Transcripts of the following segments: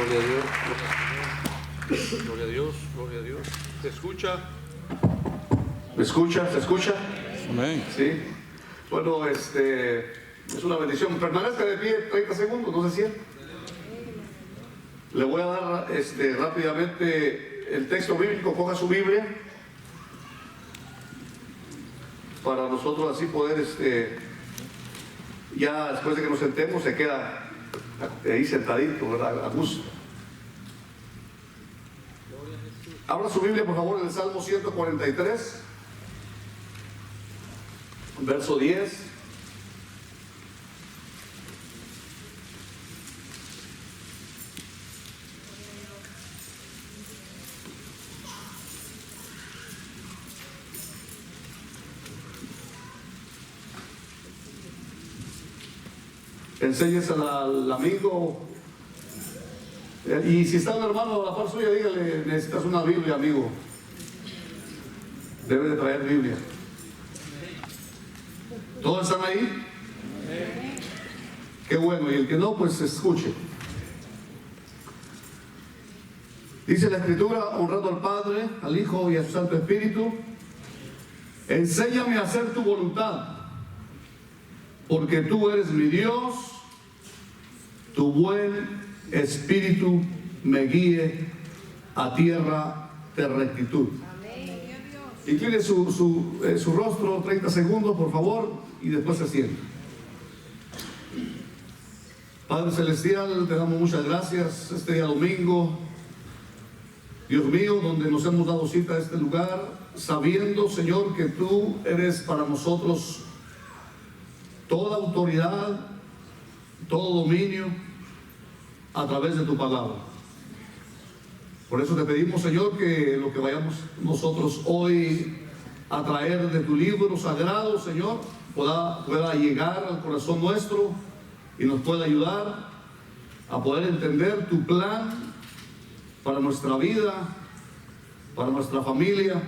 Gloria a Dios. Gloria a Dios. Gloria a Dios. ¿Se escucha? ¿Me escucha? ¿Se escucha? Amén. Sí. Bueno, es una bendición. Permanezca de pie 30 segundos, no se siente. Le voy a dar rápidamente el texto bíblico. Coja su Biblia para nosotros así poder ya después de que nos sentemos se queda ahí sentadito, ¿verdad? A gusto. Abra su Biblia por favor en el Salmo 143, verso 10. Enséñese al amigo. Y si está un hermano a la par suya, dígale: necesitas una Biblia, amigo. Debe de traer Biblia. ¿Todos están ahí? Qué bueno. Y el que no, pues escuche. Dice la Escritura, honrando al Padre, al Hijo y al Santo Espíritu: enséñame a hacer tu voluntad, porque tú eres mi Dios, tu buen Espíritu me guíe a tierra de rectitud. Incline su rostro 30 segundos, por favor, y después se sienta. Padre Celestial, te damos muchas gracias este día domingo, Dios mío, donde nos hemos dado cita a este lugar, sabiendo, Señor, que tú eres para nosotros toda autoridad, todo dominio a través de tu palabra. Por eso te pedimos, Señor, que lo que vayamos nosotros hoy a traer de tu libro sagrado, Señor, pueda llegar al corazón nuestro y nos pueda ayudar a poder entender tu plan para nuestra vida, para nuestra familia,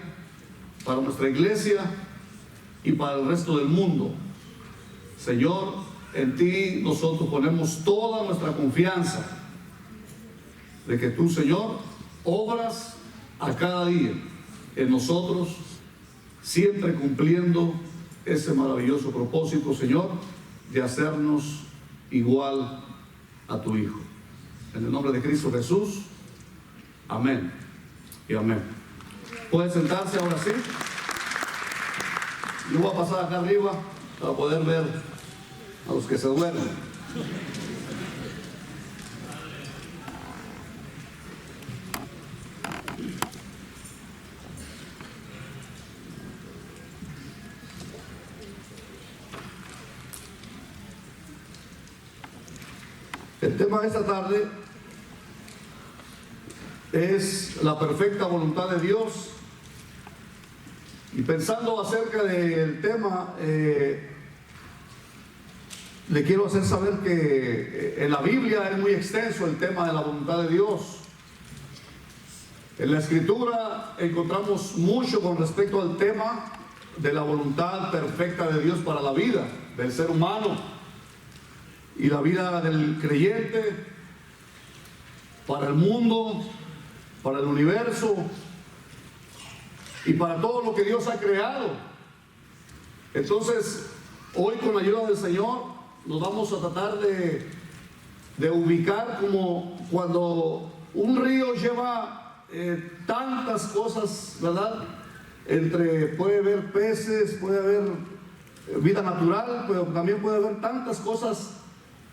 para nuestra iglesia y para el resto del mundo. Señor, en ti nosotros ponemos toda nuestra confianza de que tú, Señor, obras a cada día en nosotros, siempre cumpliendo ese maravilloso propósito, Señor, de hacernos igual a tu Hijo. En el nombre de Cristo Jesús, amén y amén. Pueden sentarse ahora sí. Yo voy a pasar acá arriba para poder ver a los que se duermen. El tema de esta tarde es la perfecta voluntad de Dios. Y pensando acerca del tema, le quiero hacer saber que en la Biblia es muy extenso el tema de la voluntad de Dios. En la Escritura encontramos mucho con respecto al tema de la voluntad perfecta de Dios para la vida del ser humano y la vida del creyente, para el mundo, para el universo y para todo lo que Dios ha creado. Entonces, hoy con la ayuda del Señor nos vamos a tratar de ubicar como cuando un río lleva tantas cosas, ¿verdad? Puede haber peces, puede haber vida natural, pero también puede haber tantas cosas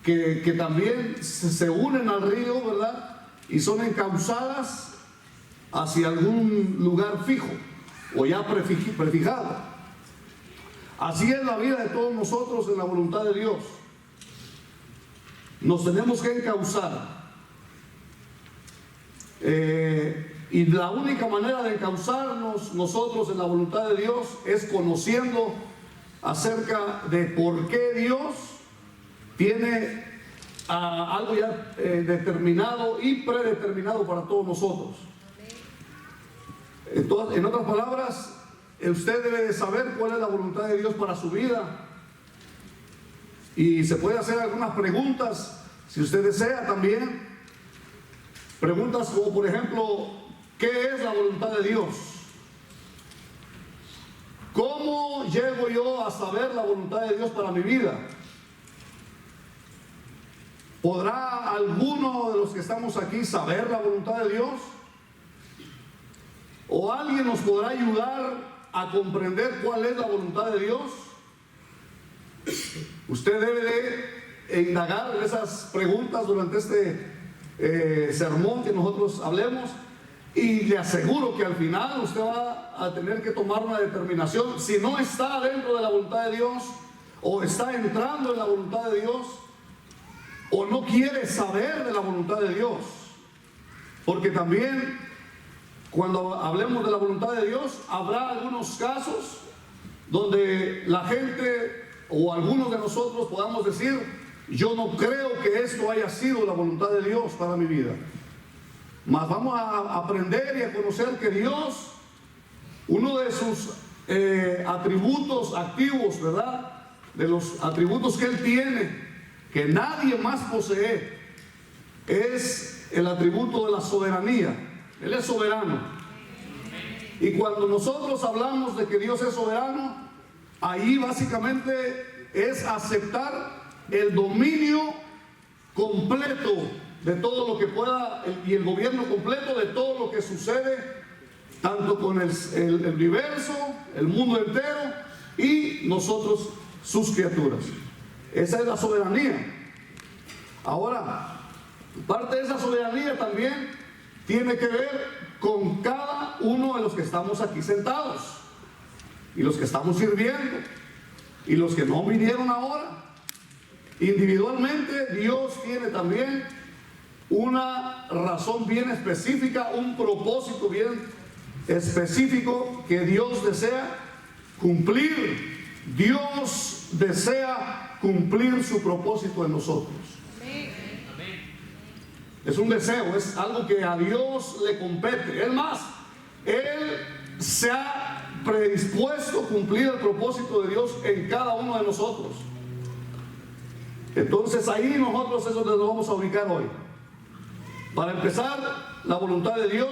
que también se unen al río, ¿verdad? Y son encauzadas hacia algún lugar fijo o ya prefijado. Así es la vida de todos nosotros en la voluntad de Dios. Nos tenemos que encauzar. Y la única manera de encauzarnos nosotros en la voluntad de Dios es conociendo acerca de por qué Dios tiene algo ya determinado y predeterminado para todos nosotros. Entonces, en otras palabras, usted debe de saber cuál es la voluntad de Dios para su vida. Y se puede hacer algunas preguntas, si usted desea también, Preguntas como, por ejemplo, ¿qué es la voluntad de Dios? ¿Cómo llego yo a saber la voluntad de Dios para mi vida? ¿Podrá alguno de los que estamos aquí saber la voluntad de Dios? ¿O alguien nos podrá ayudar a comprender cuál es la voluntad de Dios? Usted debe de indagar en esas preguntas durante este sermón que nosotros hablemos, y le aseguro que al final usted va a tener que tomar una determinación. Si no está dentro de la voluntad de Dios, o está entrando en la voluntad de Dios, o no quiere saber de la voluntad de Dios. Porque también cuando hablemos de la voluntad de Dios, habrá algunos casos donde la gente o algunos de nosotros podamos decir: yo no creo que esto haya sido la voluntad de Dios para mi vida. Mas vamos a aprender y a conocer que Dios, uno de sus atributos activos, ¿verdad?, de los atributos que Él tiene, que nadie más posee, es el atributo de la soberanía. Él es soberano. Y cuando nosotros hablamos de que Dios es soberano, ahí básicamente es aceptar el dominio completo de todo lo que pueda, y el gobierno completo de todo lo que sucede, tanto con el universo, el mundo entero, y nosotros, sus criaturas. Esa es la soberanía. Ahora, parte de esa soberanía también tiene que ver con cada uno de los que estamos aquí sentados, y los que estamos sirviendo, y los que no vinieron ahora. Individualmente, Dios tiene también una razón bien específica, un propósito bien específico que Dios desea cumplir. Dios desea cumplir su propósito en nosotros. Es un deseo, es algo que a Dios le compete. Es más, Él se ha predispuesto a cumplir el propósito de Dios en cada uno de nosotros. Entonces ahí nosotros es donde nos vamos a ubicar hoy. Para empezar, la voluntad de Dios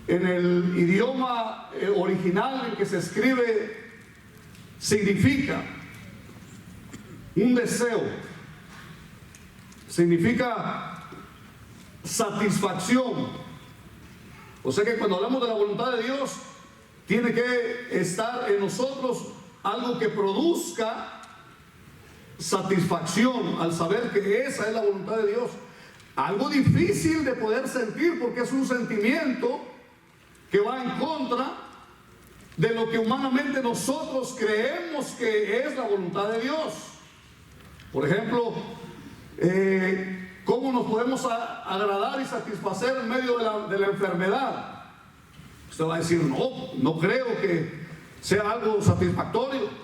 en el idioma original en que se escribe significa un deseo, significa satisfacción. O sea que cuando hablamos de la voluntad de Dios, tiene que estar en nosotros algo que produzca satisfacción al saber que esa es la voluntad de Dios. Algo difícil de poder sentir, porque es un sentimiento que va en contra de lo que humanamente nosotros creemos que es la voluntad de Dios. Por ejemplo, ¿cómo nos podemos agradar y satisfacer en medio de la enfermedad? Usted va a decir: no creo que sea algo satisfactorio.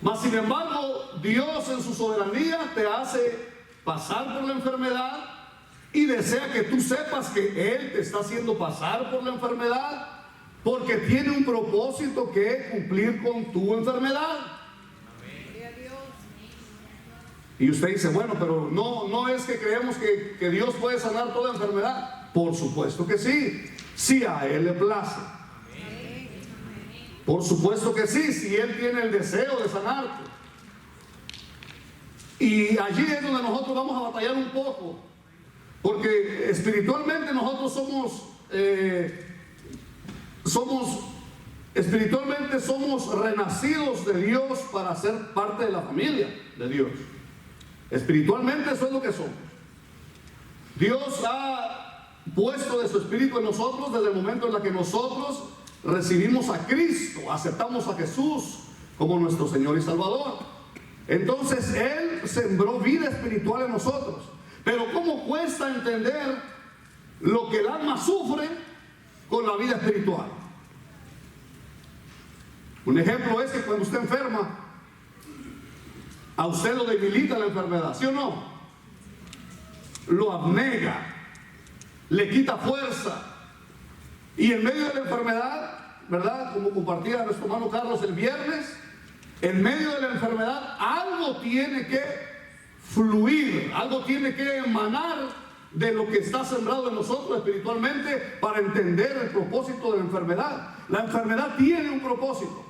Mas sin embargo, Dios en su soberanía te hace pasar por la enfermedad y desea que tú sepas que Él te está haciendo pasar por la enfermedad, porque tiene un propósito que es cumplir con tu enfermedad. Y usted dice: bueno, pero no es que creemos que Dios puede sanar toda enfermedad. Por supuesto que sí, si a Él le place. Por supuesto que sí, si Él tiene el deseo de sanarte. Y allí es donde nosotros vamos a batallar un poco, porque espiritualmente nosotros espiritualmente somos renacidos de Dios para ser parte de la familia de Dios. Espiritualmente eso es lo que somos. Dios ha puesto de su espíritu en nosotros desde el momento en el que nosotros recibimos a Cristo, aceptamos a Jesús como nuestro Señor y Salvador. Entonces Él sembró vida espiritual en nosotros. Pero ¿cómo cuesta entender lo que el alma sufre con la vida espiritual? Un ejemplo es que cuando usted enferma, a usted lo debilita la enfermedad, ¿sí o no? Lo abnega, le quita fuerza. Y en medio de la enfermedad, ¿verdad?, como compartía nuestro hermano Carlos el viernes, en medio de la enfermedad algo tiene que fluir, algo tiene que emanar de lo que está sembrado en nosotros espiritualmente para entender el propósito de la enfermedad. La enfermedad tiene un propósito.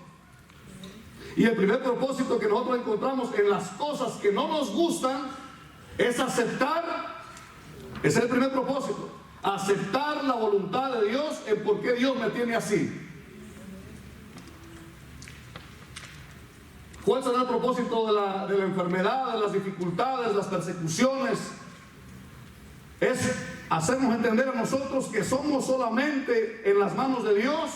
Y el primer propósito que nosotros encontramos en las cosas que no nos gustan es aceptar. Ese es el primer propósito. Aceptar la voluntad de Dios en por qué Dios me tiene así. ¿Cuál será el propósito de la enfermedad, de las dificultades, las persecuciones? Es hacernos entender a nosotros que somos solamente en las manos de Dios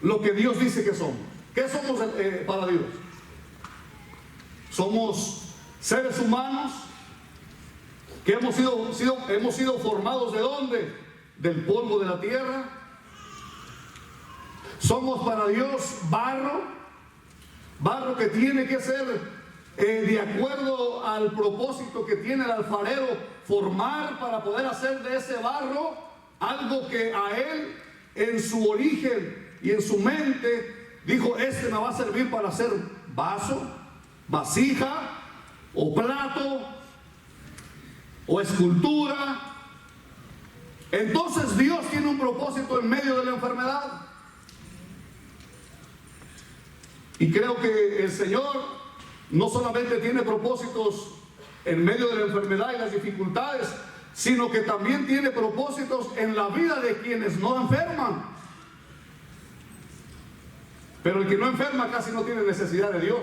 lo que Dios dice que somos. ¿Qué somos para Dios? Somos seres humanos que hemos sido formados ¿de dónde? Del polvo de la tierra. Somos para Dios barro que tiene que ser de acuerdo al propósito que tiene el alfarero formar para poder hacer de ese barro algo que a él en su origen y en su mente dijo: este me va a servir para hacer vaso, vasija o plato o escultura. Entonces Dios tiene un propósito en medio de la enfermedad. Y creo que el Señor no solamente tiene propósitos en medio de la enfermedad y las dificultades, sino que también tiene propósitos en la vida de quienes no enferman. Pero el que no enferma casi no tiene necesidad de Dios.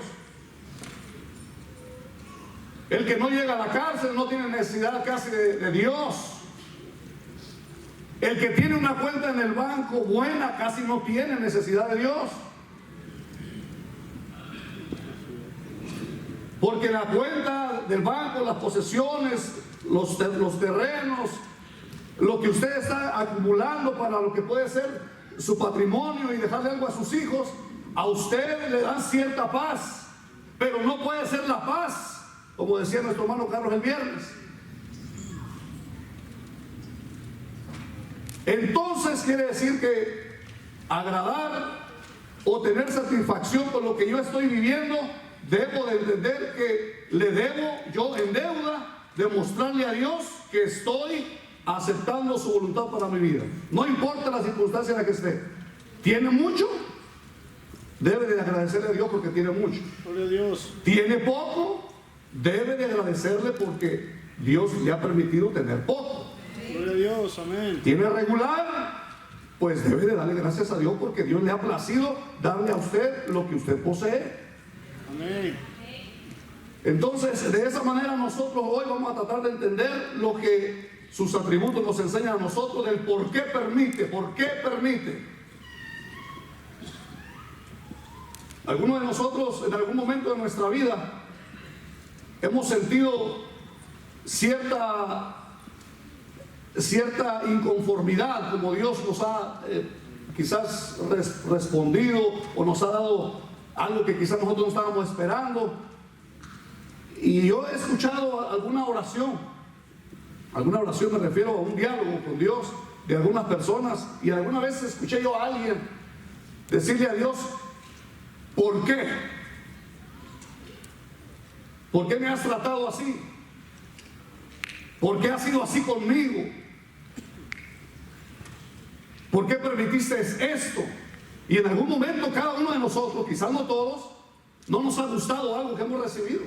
El que no llega a la cárcel no tiene necesidad casi de Dios. El que tiene una cuenta en el banco buena casi no tiene necesidad de Dios. Porque la cuenta del banco, las posesiones, los terrenos, lo que usted está acumulando para lo que puede ser su patrimonio y dejarle algo a sus hijos, a usted le dan cierta paz, pero no puede ser la paz, como decía nuestro hermano Carlos el viernes. Entonces quiere decir que agradar o tener satisfacción con lo que yo estoy viviendo, debo de entender que le debo yo en deuda demostrarle a Dios que estoy aceptando su voluntad para mi vida. No importa la circunstancia en la que esté. ¿Tiene mucho? Debe de agradecerle a Dios porque tiene mucho. Gloria a Dios. ¿Tiene poco? Debe de agradecerle porque Dios le ha permitido tener poco. Gloria a Dios, amén. ¿Tiene regular? Pues debe de darle gracias a Dios porque Dios le ha placido darle a usted lo que usted posee. Amén. Entonces, de esa manera nosotros hoy vamos a tratar de entender lo que sus atributos nos enseñan a nosotros del por qué permite, Algunos de nosotros en algún momento de nuestra vida hemos sentido cierta inconformidad, como Dios nos ha quizás respondido o nos ha dado algo que quizás nosotros no estábamos esperando. Y yo he escuchado alguna oración me refiero a un diálogo con Dios de algunas personas, y alguna vez escuché yo a alguien decirle a Dios: ¿por qué? ¿Por qué me has tratado así? ¿Por qué has sido así conmigo? ¿Por qué permitiste esto? Y en algún momento cada uno de nosotros, quizás no todos, no nos ha gustado algo que hemos recibido,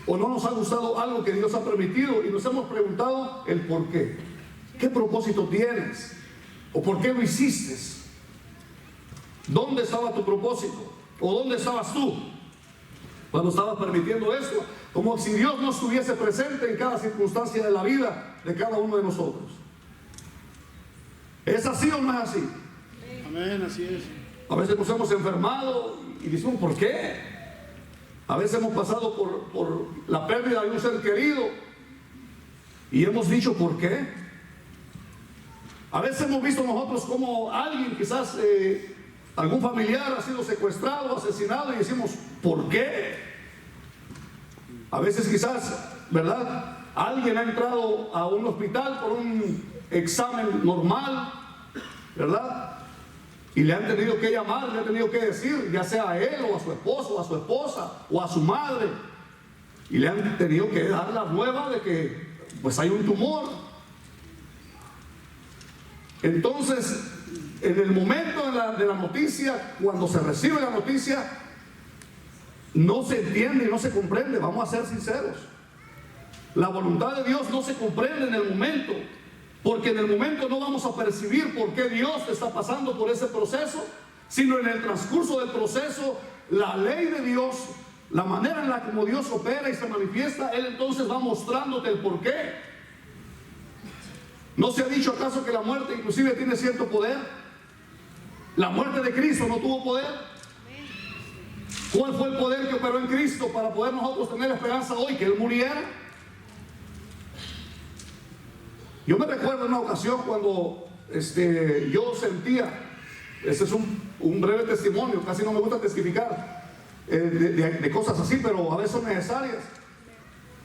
o no nos ha gustado algo que Dios ha permitido, y nos hemos preguntado el por qué. ¿Qué propósito tienes? ¿O por qué lo hiciste? ¿Dónde estaba tu propósito? ¿O dónde estabas tú cuando estabas permitiendo esto? Como si Dios no estuviese presente en cada circunstancia de la vida de cada uno de nosotros. ¿Es así o no es así? Amén, así es. A veces nos hemos enfermado y decimos: ¿por qué? A veces hemos pasado por la pérdida de un ser querido y hemos dicho: ¿por qué? A veces hemos visto nosotros como alguien, quizás algún familiar ha sido secuestrado, asesinado, y decimos: ¿por qué? A veces quizás, ¿verdad?, alguien ha entrado a un hospital por un examen normal, ¿verdad?, y le han tenido que llamar, le han tenido que decir, ya sea a él o a su esposo o a su esposa o a su madre: y le han tenido que dar la nueva de que pues hay un tumor. Entonces, en el momento de la noticia, cuando se recibe la noticia, no se entiende y no se comprende. Vamos a ser sinceros, la voluntad de Dios no se comprende en el momento, porque en el momento no vamos a percibir por qué Dios está pasando por ese proceso, sino en el transcurso del proceso, la ley de Dios, la manera en la como Dios opera y se manifiesta, Él entonces va mostrándote el por qué. ¿No se ha dicho acaso que la muerte inclusive tiene cierto poder? La muerte de Cristo no tuvo poder. ¿Cuál fue el poder que operó en Cristo para poder nosotros tener esperanza hoy, que Él muriera? Yo me recuerdo en una ocasión cuando yo sentía, este es un breve testimonio, casi no me gusta testificar de cosas así, pero a veces son necesarias.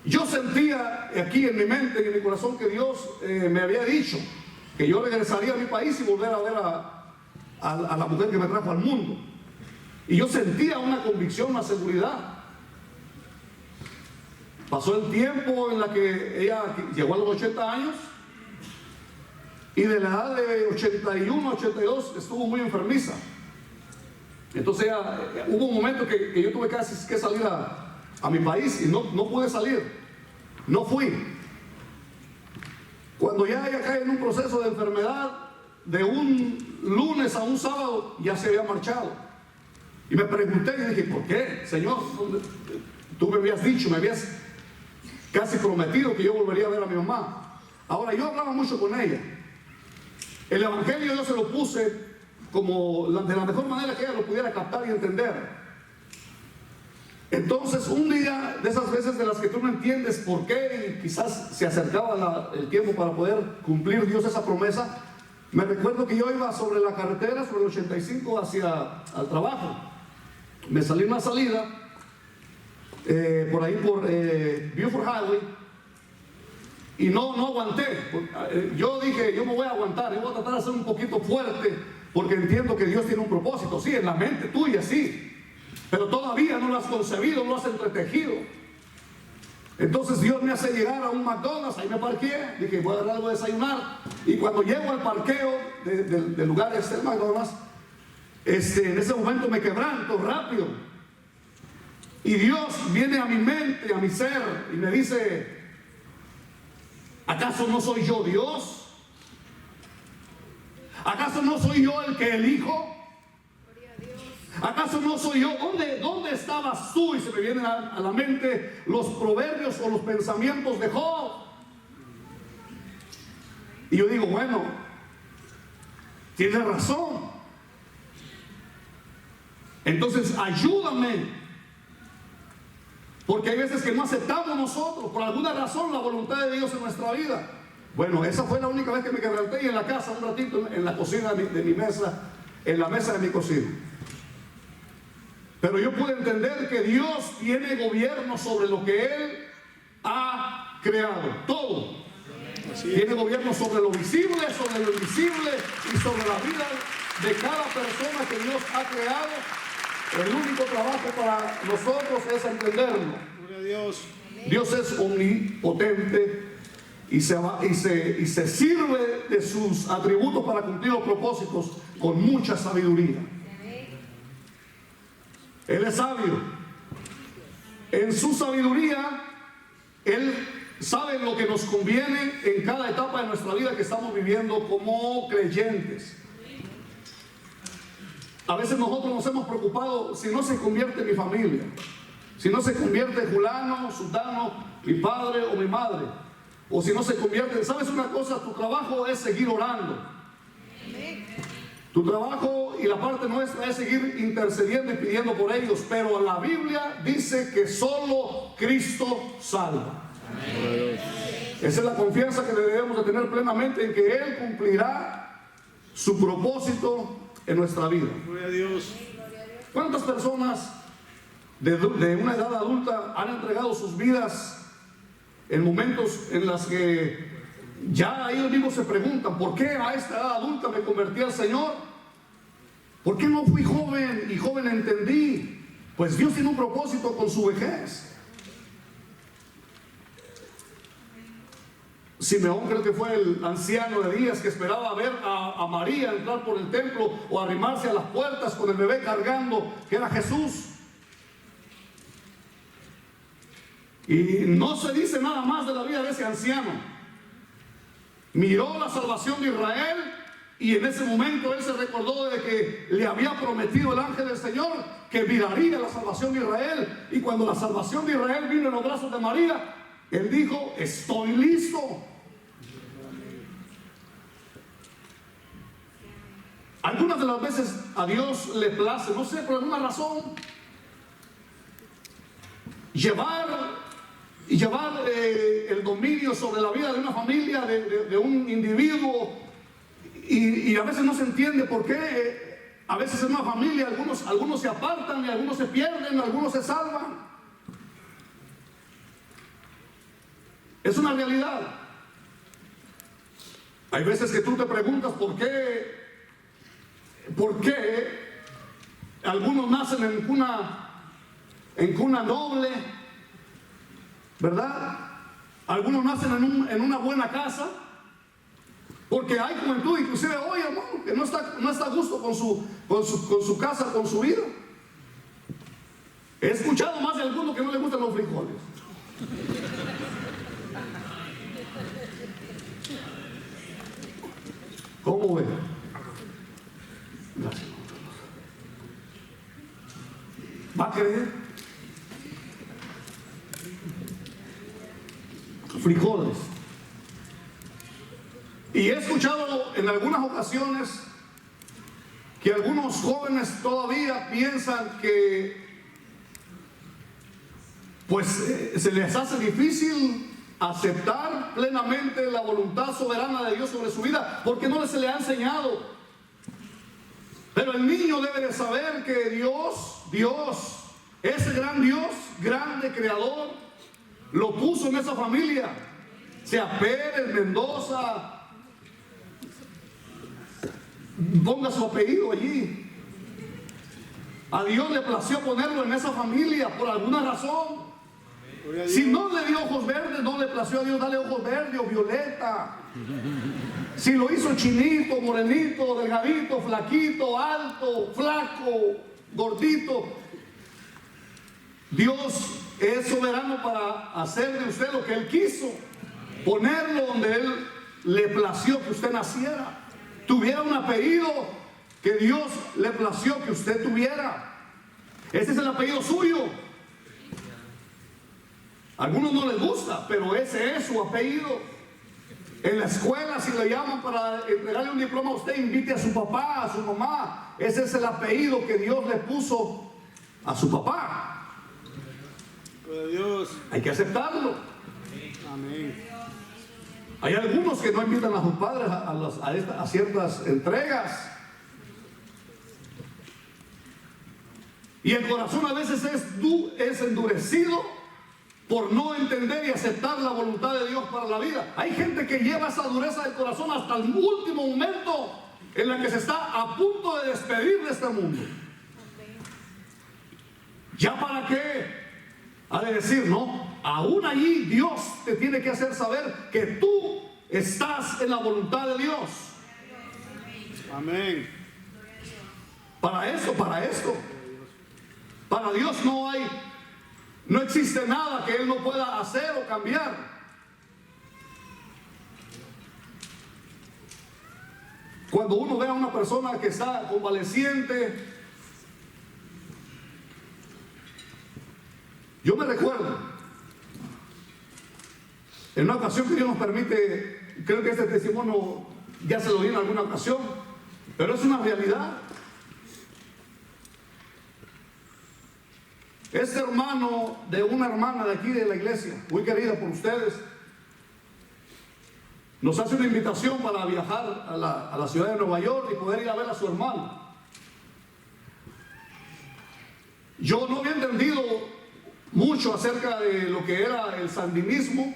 Yo sentía aquí en mi mente y en mi corazón que Dios me había dicho que yo regresaría a mi país y volver a ver a la mujer que me trajo al mundo. Y yo sentía una convicción, una seguridad. Pasó el tiempo en la que ella llegó a los 80 años y de la edad de 81 a 82 estuvo muy enfermiza. Entonces hubo un momento que yo tuve casi que salir a mi país y no pude salir, no fui. Cuando ya ella cae en un proceso de enfermedad, de un lunes a un sábado ya se había marchado. Y me pregunté y dije, ¿por qué, Señor? Tú me habías dicho, me habías casi prometido que yo volvería a ver a mi mamá. Ahora, yo hablaba mucho con ella. El evangelio yo se lo puse como de la mejor manera que ella lo pudiera captar y entender. Entonces, un día de esas veces de las que tú no entiendes por qué, y quizás se acercaba el tiempo para poder cumplir Dios esa promesa, me recuerdo que yo iba sobre la carretera, sobre el 85 hacia al trabajo. Me salí en una salida, por ahí por Beaufort Highway, y no aguanté. Yo dije, yo me voy a aguantar, yo voy a tratar de ser un poquito fuerte, porque entiendo que Dios tiene un propósito, sí, en la mente tuya, sí. Pero todavía no lo has concebido, no lo has entretejido. Entonces Dios me hace llegar a un McDonald's, ahí me parqué, dije voy a agarrar algo de desayunar. Y cuando llego al parqueo del lugar del McDonald's, en ese momento me quebranto rápido. Y Dios viene a mi mente, a mi ser, y me dice, ¿acaso no soy yo Dios? ¿Acaso no soy yo el que elijo? ¿Acaso no soy yo? ¿Dónde estabas tú? Y se me vienen a la mente los proverbios o los pensamientos de Job. Y yo digo, bueno, tiene razón. Entonces ayúdame. Porque hay veces que no aceptamos nosotros, por alguna razón, la voluntad de Dios en nuestra vida. Bueno, esa fue la única vez que me quebranté, y en la casa un ratito, en la cocina de mi mesa, en la mesa de mi cocina. Pero yo pude entender que Dios tiene gobierno sobre lo que Él ha creado, todo. Tiene gobierno sobre lo visible, sobre lo invisible y sobre la vida de cada persona que Dios ha creado. El único trabajo para nosotros es entenderlo. Gloria a Dios. Dios es omnipotente y se sirve de sus atributos para cumplir los propósitos con mucha sabiduría. Él es sabio. En su sabiduría, Él sabe lo que nos conviene en cada etapa de nuestra vida que estamos viviendo como creyentes. A veces nosotros nos hemos preocupado si no se convierte mi familia, si no se convierte fulano, sultano, mi padre o mi madre, o si no se convierte. ¿Sabes una cosa? Tu trabajo es seguir orando. Tu trabajo y la parte nuestra es seguir intercediendo y pidiendo por ellos, pero la Biblia dice que solo Cristo salva. Esa es la confianza que debemos de tener plenamente en que Él cumplirá su propósito en nuestra vida. Gloria a Dios. ¿Cuántas personas de una edad adulta han entregado sus vidas en momentos en los que ya ellos mismos se preguntan, ¿por qué a esta edad adulta me convertí al Señor? ¿Por qué no fui joven y joven entendí? Pues Dios tiene un propósito con su vejez. Simeón, creo que fue el anciano de días que esperaba ver a María entrar por el templo o arrimarse a las puertas con el bebé cargando, que era Jesús. Y no se dice nada más de la vida de ese anciano. Miró la salvación de Israel y en ese momento él se recordó de que le había prometido el ángel del Señor que miraría la salvación de Israel. Y cuando la salvación de Israel vino en los brazos de María, él dijo: estoy listo. Algunas de las veces a Dios le place, no sé, por alguna razón, llevar el dominio sobre la vida de una familia, de un individuo, y a veces no se entiende por qué. A veces en una familia algunos se apartan y algunos se pierden, algunos se salvan. Es una realidad. Hay veces que tú te preguntas por qué algunos nacen en cuna noble, ¿verdad? Algunos nacen en una buena casa, porque hay juventud, inclusive hoy, hermano, que no está a gusto con su casa, con su vida. He escuchado más de alguno que no le gustan los frijoles. ¿Cómo ve? Gracias. ¿Va a creer? Frijoles. Y he escuchado en algunas ocasiones que algunos jóvenes todavía piensan que pues se les hace difícil aceptar plenamente la voluntad soberana de Dios sobre su vida porque no se le ha enseñado. Pero el niño debe de saber que Dios, ese gran Dios, grande creador, lo puso en esa familia. Sea Pérez, Mendoza, ponga su apellido allí. A Dios le plació ponerlo en esa familia por alguna razón. Si no le dio ojos verdes, no le plació a Dios darle ojos verdes o violeta. Si lo hizo chinito, morenito, delgadito, flaquito, alto, flaco, gordito, Dios es soberano para hacer de usted lo que Él quiso, ponerlo donde Él le plació que usted naciera, tuviera un apellido que Dios le plació que usted tuviera. Ese es el apellido suyo. A algunos no les gusta, pero ese es su apellido. En la escuela, si le llaman para entregarle un diploma a usted, invite a su papá, a su mamá. Ese es el apellido que Dios le puso a su papá. Gloria a Dios. Hay que aceptarlo. Amén. Hay algunos que no invitan a sus padres a ciertas entregas. Y el corazón a veces es endurecido por no entender y aceptar la voluntad de Dios para la vida. Hay gente que lleva esa dureza del corazón hasta el último momento en la que se está a punto de despedir de este mundo. ¿Ya para qué? Ha de decir, no, aún allí Dios te tiene que hacer saber que tú estás en la voluntad de Dios. Amén. Para esto. Para Dios no existe nada que Él no pueda hacer o cambiar. Cuando uno ve a una persona que está convaleciente, yo me recuerdo en una ocasión que Dios nos permite, creo que este testimonio ya se lo di en alguna ocasión, pero es una realidad. Este hermano de una hermana de aquí de la iglesia, muy querida por ustedes, nos hace una invitación para viajar a la ciudad de Nueva York y poder ir a ver a su hermano. Yo no había entendido mucho acerca de lo que era el sandinismo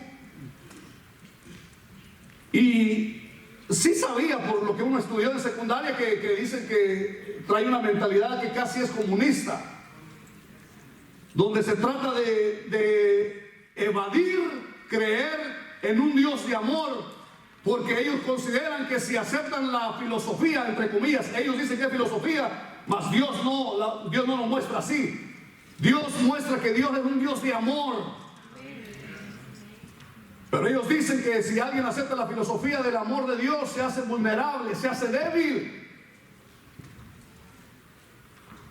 y sí sabía por lo que uno estudió en secundaria que dicen que trae una mentalidad que casi es comunista, donde se trata de evadir, creer en un Dios de amor, porque ellos consideran que si aceptan la filosofía, entre comillas, ellos dicen que es filosofía, mas Dios no lo muestra así. Dios muestra que Dios es un Dios de amor. Pero ellos dicen que si alguien acepta la filosofía del amor de Dios, se hace vulnerable, se hace débil.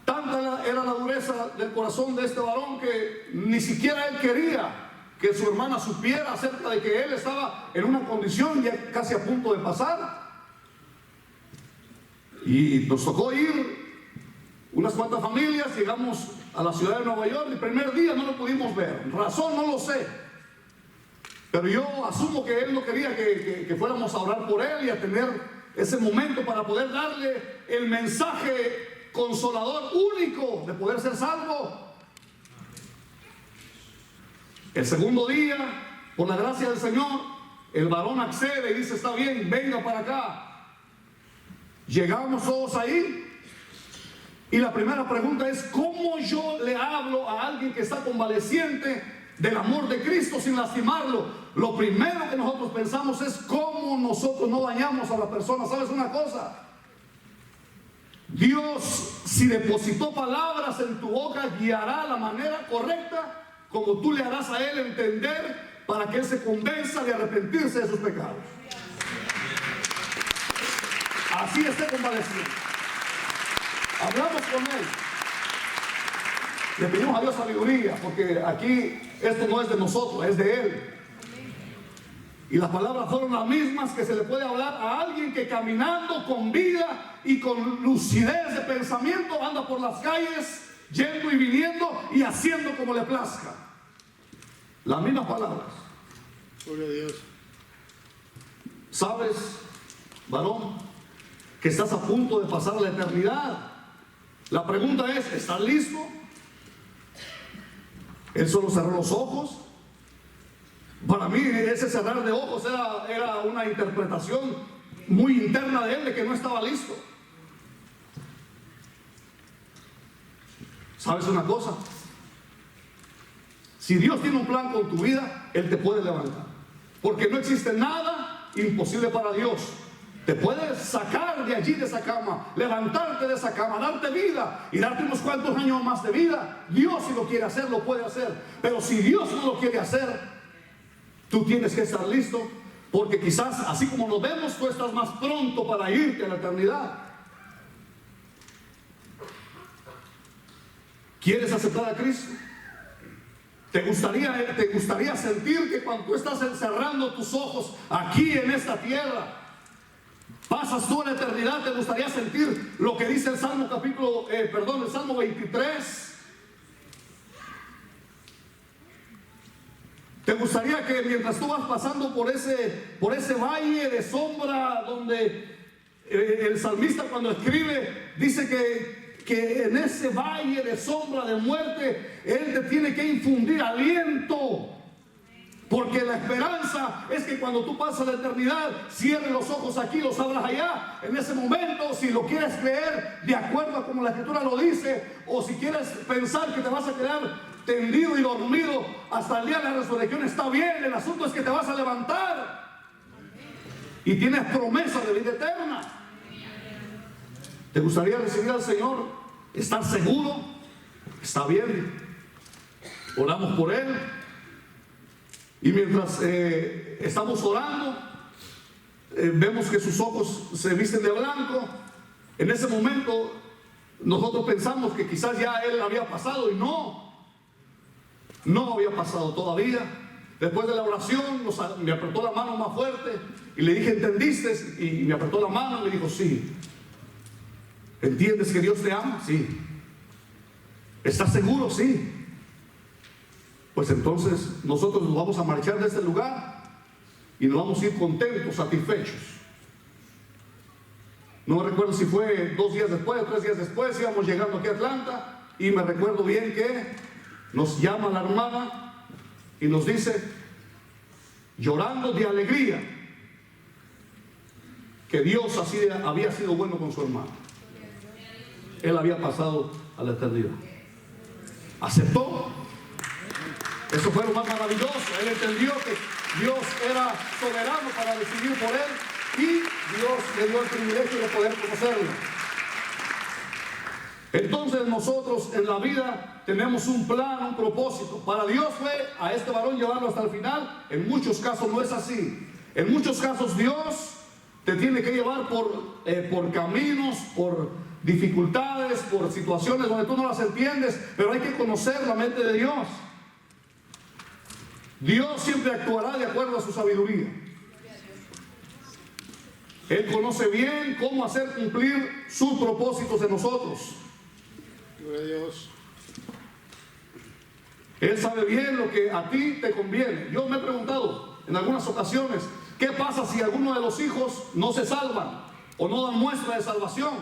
Tanta era la dureza del corazón de este varón que ni siquiera él quería que su hermana supiera acerca de que él estaba en una condición ya casi a punto de pasar. Y nos tocó ir unas cuantas familias, llegamos a la ciudad de Nueva York. El primer día no lo pudimos ver, razón no lo sé, pero yo asumo que él no quería que fuéramos a orar por él y a tener ese momento para poder darle el mensaje consolador único de poder ser salvo. El segundo día, por la gracia del Señor, el varón accede y dice: está bien, venga para acá. Llegamos todos ahí y la primera pregunta es: ¿cómo yo le hablo a alguien que está convaleciente del amor de Cristo sin lastimarlo? Lo primero que nosotros pensamos es cómo nosotros no dañamos a la persona. ¿Sabes una cosa? Dios, si depositó palabras en tu boca, guiará la manera correcta como tú le harás a él entender, para que él se convenza de arrepentirse de sus pecados. Así esté convaleciendo. Hablamos con él, le pedimos a Dios sabiduría, porque aquí esto no es de nosotros, es de él. Y las palabras fueron las mismas que se le puede hablar a alguien que caminando con vida y con lucidez de pensamiento anda por las calles, yendo y viniendo y haciendo como le plazca. Las mismas palabras. Gloria a Dios. ¿Sabes, varón, que estás a punto de pasar la eternidad? La pregunta es: ¿estás listo? Él solo cerró los ojos. Para mí ese cerrar de ojos era una interpretación muy interna de él de que no estaba listo. ¿Sabes una cosa? Si Dios tiene un plan con tu vida, Él te puede levantar, porque no existe nada imposible para Dios. Te puede sacar de allí, de esa cama, levantarte de esa cama, darte vida y darte unos cuantos años más de vida. Dios, si lo quiere hacer, lo puede hacer. Pero si Dios no lo quiere hacer, tú tienes que estar listo, porque quizás así como nos vemos, tú estás más pronto para irte a la eternidad. ¿Quieres aceptar a Cristo? ¿Te gustaría sentir que cuando tú estás encerrando tus ojos aquí en esta tierra, pasas tú a la eternidad? ¿Te gustaría sentir lo que dice el Salmo el Salmo 23? ¿Te gustaría que mientras tú vas pasando por ese valle de sombra, donde el salmista cuando escribe dice que en ese valle de sombra de muerte Él te tiene que infundir aliento? Porque la esperanza es que cuando tú pasas la eternidad, cierres los ojos aquí, los abras allá. En ese momento, si lo quieres creer de acuerdo a como la Escritura lo dice, o si quieres pensar que te vas a quedar tendido y dormido hasta el día de la resurrección, está bien. El asunto es que te vas a levantar y tienes promesa de vida eterna. ¿Te gustaría recibir al Señor? ¿Estar seguro? Está bien. Oramos por Él. Y mientras estamos orando, vemos que sus ojos se visten de blanco. En ese momento nosotros pensamos que quizás ya Él había pasado, y no había pasado todavía. Después de la oración me apretó la mano más fuerte y le dije: ¿entendiste? Y me apretó la mano y me dijo: sí. ¿Entiendes que Dios te ama? Sí. ¿Estás seguro? Sí. Pues entonces nosotros nos vamos a marchar de este lugar y nos vamos a ir contentos, satisfechos. No me recuerdo si fue 2 días después o 3 días después, íbamos llegando aquí a Atlanta, y me recuerdo bien que nos llama la hermana y nos dice, llorando de alegría, que Dios así había sido bueno con su hermano. Él había pasado a la eternidad. Aceptó. Eso fue lo más maravilloso. Él entendió Dios era soberano para decidir por él y Dios le dio el privilegio de poder conocerlo. Entonces nosotros en la vida tenemos un plan, un propósito. Para Dios fue a este varón llevarlo hasta el final. En muchos casos no es así. En muchos casos Dios te tiene que llevar por caminos, por dificultades, por situaciones donde tú no las entiendes, pero hay que conocer la mente de Dios. Dios siempre actuará de acuerdo a su sabiduría. Él conoce bien cómo hacer cumplir sus propósitos en nosotros. Gloria a Dios. Él sabe bien lo que a ti te conviene. Yo me he preguntado en algunas ocasiones, ¿qué pasa si alguno de los hijos no se salvan o no dan muestra de salvación?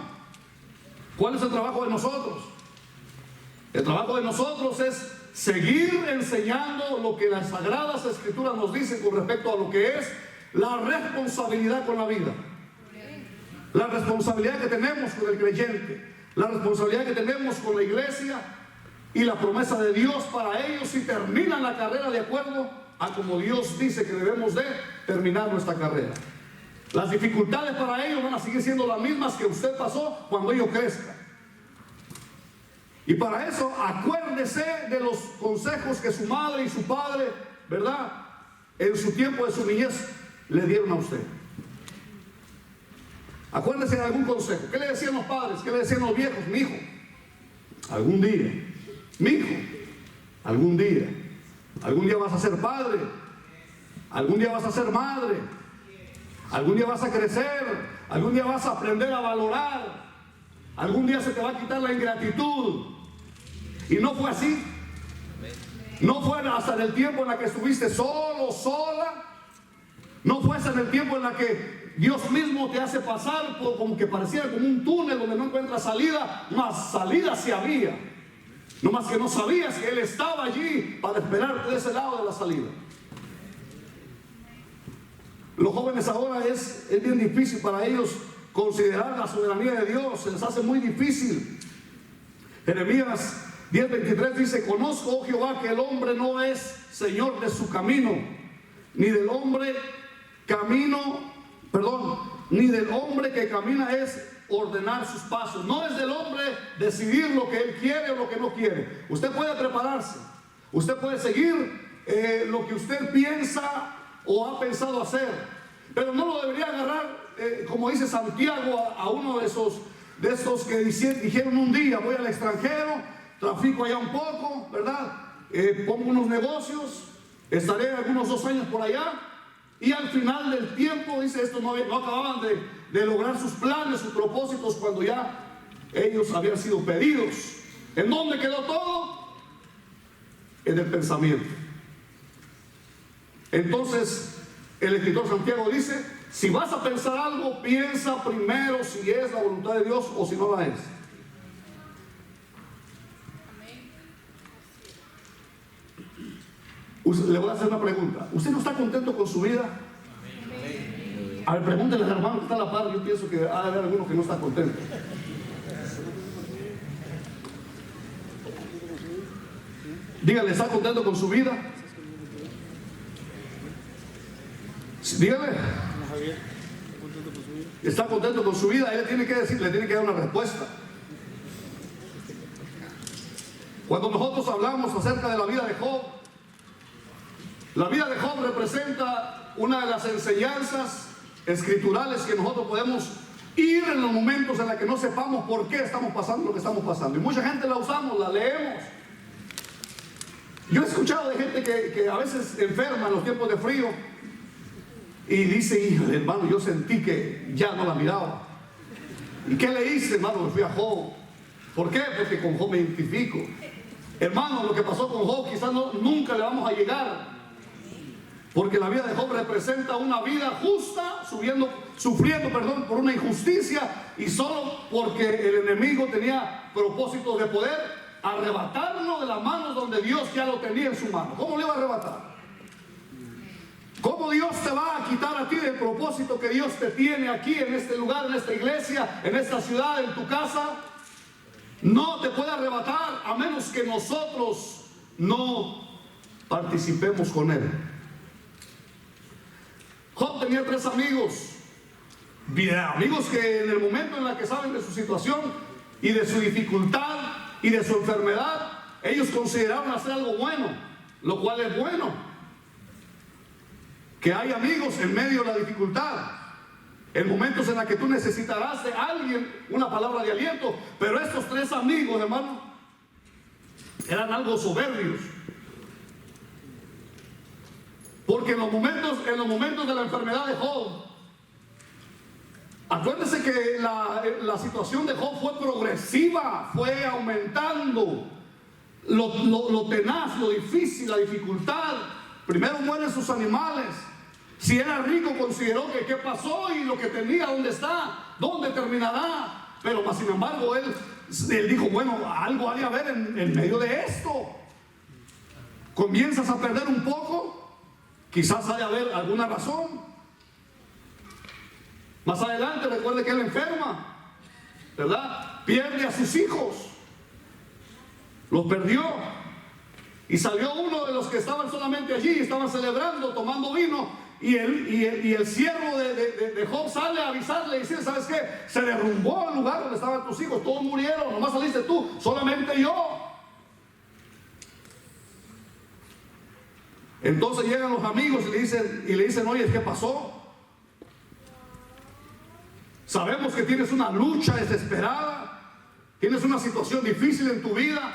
¿Cuál es el trabajo de nosotros? El trabajo de nosotros es seguir enseñando lo que las Sagradas Escrituras nos dicen con respecto a lo que es la responsabilidad con la vida. La responsabilidad que tenemos con el creyente, la responsabilidad que tenemos con la iglesia y la promesa de Dios para ellos si terminan la carrera de acuerdo a como Dios dice que debemos de terminar nuestra carrera. Las dificultades para ellos van a seguir siendo las mismas que usted pasó cuando ellos crezcan. Y para eso acuérdese de los consejos que su madre y su padre, ¿verdad?, en su tiempo de su niñez le dieron a usted. Acuérdese de algún consejo. ¿Qué le decían los padres? ¿Qué le decían los viejos? Mi hijo, algún día, mi hijo, algún día vas a ser padre, algún día vas a ser madre, algún día vas a crecer, algún día vas a aprender a valorar, algún día se te va a quitar la ingratitud. Y no fue así. No fue hasta en el tiempo en el que estuviste solo, sola. No fue hasta en el tiempo en el que Dios mismo te hace pasar por como que pareciera como un túnel donde no encuentras salida, más salida sí había. No más que no sabías que Él estaba allí para esperarte de ese lado de la salida. Los jóvenes ahora es bien difícil para ellos considerar la soberanía de Dios, se les hace muy difícil. Jeremías 10:23 dice: conozco, oh Jehová, que el hombre no es señor de su camino, ni del hombre que camina es ordenar sus pasos. No es del hombre decidir lo que él quiere o lo que no quiere. Usted puede prepararse, usted puede seguir lo que usted piensa o ha pensado hacer, pero no lo debería agarrar como dice Santiago a uno de esos que dijeron un día: voy al extranjero, trafico allá un poco, ¿verdad? Pongo unos negocios, estaré algunos 2 años por allá, y al final del tiempo, dice, estos no acababan de lograr sus planes, sus propósitos, cuando ya ellos habían sido pedidos. ¿En dónde quedó todo? En el pensamiento. Entonces el escritor Santiago dice: si vas a pensar algo, piensa primero si es la voluntad de Dios o si no la es. Le voy a hacer una pregunta. ¿Usted no está contento con su vida? A ver, pregúntele al hermano que está a la par. Yo pienso que ha de haber alguno que no está contento. Dígale, ¿está contento con su vida? Dígale, ¿está contento con su vida? Él tiene que decir, le tiene que dar una respuesta. Cuando nosotros hablamos acerca de la vida de Job, la vida de Job representa una de las enseñanzas escriturales que nosotros podemos ir en los momentos en los que no sepamos por qué estamos pasando lo que estamos pasando. Y mucha gente la usamos, la leemos. Yo he escuchado de gente que a veces enferma en los tiempos de frío y dice: híjole, hermano, yo sentí que ya no la miraba. ¿Y qué le hice, hermano? Me fui a Job. ¿Por qué? Porque con Job me identifico. Hermano, lo que pasó con Job quizás nunca le vamos a llegar. Porque la vida de Job representa una vida justa, sufriendo por una injusticia, y solo porque el enemigo tenía propósitos de poder arrebatarlo de las manos donde Dios ya lo tenía en su mano. ¿Cómo le va a arrebatar? ¿Cómo Dios te va a quitar a ti del propósito que Dios te tiene aquí, en este lugar, en esta iglesia, en esta ciudad, en tu casa? No te puede arrebatar a menos que nosotros no participemos con Él. Job tenía 3 amigos. Bien, amigos que en el momento en el que saben de su situación y de su dificultad y de su enfermedad, ellos consideraron hacer algo bueno, lo cual es bueno. Que hay amigos en medio de la dificultad, en momentos en los que tú necesitarás de alguien una palabra de aliento. Pero estos 3 amigos, hermano, eran algo soberbios. Porque en los momentos de la enfermedad de Job, acuérdense que la situación de Job fue progresiva, fue aumentando lo tenaz, lo difícil, la dificultad. Primero mueren sus animales. Si era rico, consideró que qué pasó y lo que tenía, dónde está, dónde terminará. Pero más sin embargo, él dijo, bueno, algo ha de haber en medio de esto. Comienzas a perder un poco, quizás haya haber alguna razón. Más adelante recuerde que él enferma, ¿verdad? Pierde a sus hijos, los perdió. Y salió uno de los que estaban solamente allí, estaban celebrando, tomando vino. Y el siervo de Job sale a avisarle y dice, ¿sabes qué? Se derrumbó el lugar donde estaban tus hijos, todos murieron, nomás saliste tú, solamente yo. Entonces llegan los amigos y le dicen, oye, ¿qué pasó? Sabemos que tienes una lucha desesperada, tienes una situación difícil en tu vida,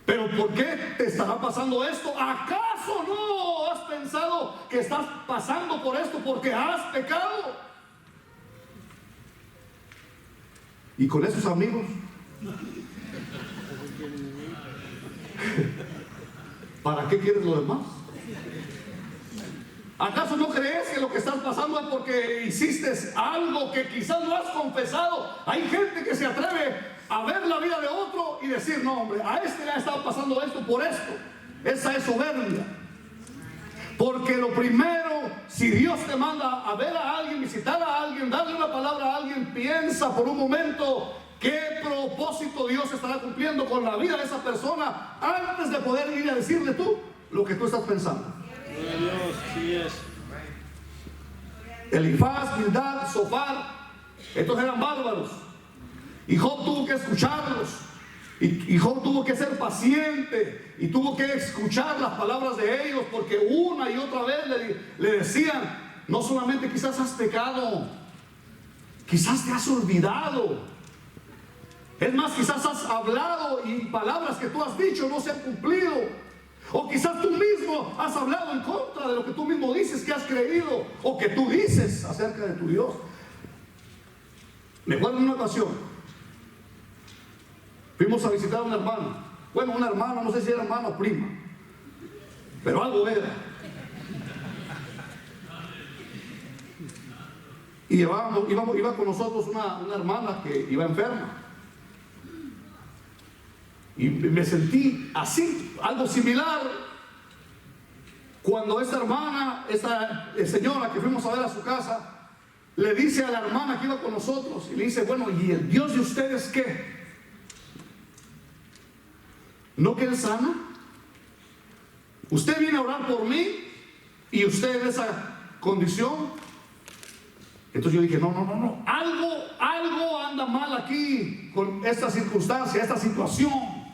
pero ¿por qué te estará pasando esto? ¿Acaso no has pensado que estás pasando por esto porque has pecado? Y con esos amigos, ¿para qué quieres lo demás? ¿Acaso no crees que lo que estás pasando es porque hiciste algo que quizás no has confesado? Hay gente que se atreve a ver la vida de otro y decir, no hombre, a este le ha estado pasando esto por esto. Esa es soberbia. Porque lo primero, si Dios te manda a ver a alguien, visitar a alguien, darle una palabra a alguien, piensa por un momento qué propósito Dios estará cumpliendo con la vida de esa persona antes de poder ir a decirle tú lo que tú estás pensando. Dios, sí es. Elifaz, Bildad, Zofar, estos eran bárbaros. Y Job tuvo que escucharlos. Y Job tuvo que ser paciente. Y tuvo que escuchar las palabras de ellos. Porque una y otra vez le decían, no solamente quizás has pecado, quizás te has olvidado. Es más, quizás has hablado y palabras que tú has dicho no se han cumplido. O quizás tú mismo has hablado en contra de lo que tú mismo dices que has creído o que tú dices acerca de tu Dios. Me acuerdo en una ocasión, fuimos a visitar a una hermana. Bueno, una hermana, no sé si era hermana o prima, pero algo era. Y iba con nosotros una hermana que iba enferma. Y me sentí así, algo similar, cuando esta hermana, esta señora que fuimos a ver a su casa, le dice a la hermana que iba con nosotros, y le dice, bueno, ¿y el Dios de ustedes qué? ¿No que Él sana? Usted viene a orar por mí, y usted en esa condición. Entonces yo dije, no, algo anda mal aquí, con esta circunstancia, esta situación.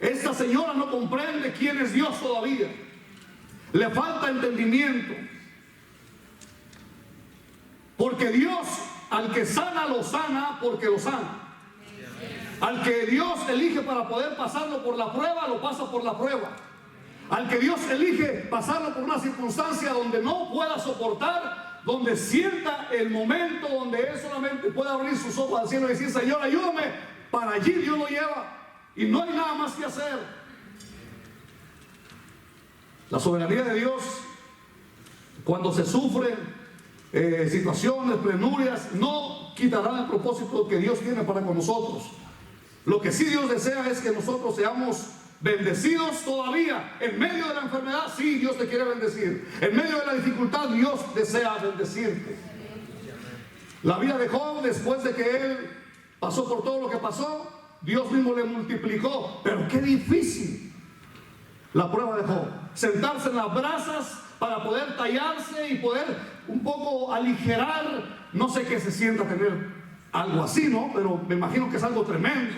Esta señora no comprende quién es Dios todavía. Le falta entendimiento. Porque Dios, al que sana, lo sana porque lo sana. Al que Dios elige para poder pasarlo por la prueba, lo pasa por la prueba. Al que Dios elige pasarlo por una circunstancia donde no pueda soportar, donde sienta el momento donde Él solamente puede abrir sus ojos al cielo y decir, Señor, ayúdame, para allí Dios lo lleva. Y no hay nada más que hacer. La soberanía de Dios, cuando se sufren situaciones, penurias, no quitarán el propósito que Dios tiene para con nosotros. Lo que sí Dios desea es que nosotros seamos bendecidos todavía. En medio de la enfermedad, sí, Dios te quiere bendecir. En medio de la dificultad, Dios desea bendecirte. La vida de Job, después de que él pasó por todo lo que pasó, Dios mismo le multiplicó. Pero qué difícil la prueba de Job. sentarse en las brasas para poder tallarse y poder un poco aligerar. No sé qué se sienta tener algo así, ¿no? Pero me imagino que es algo tremendo.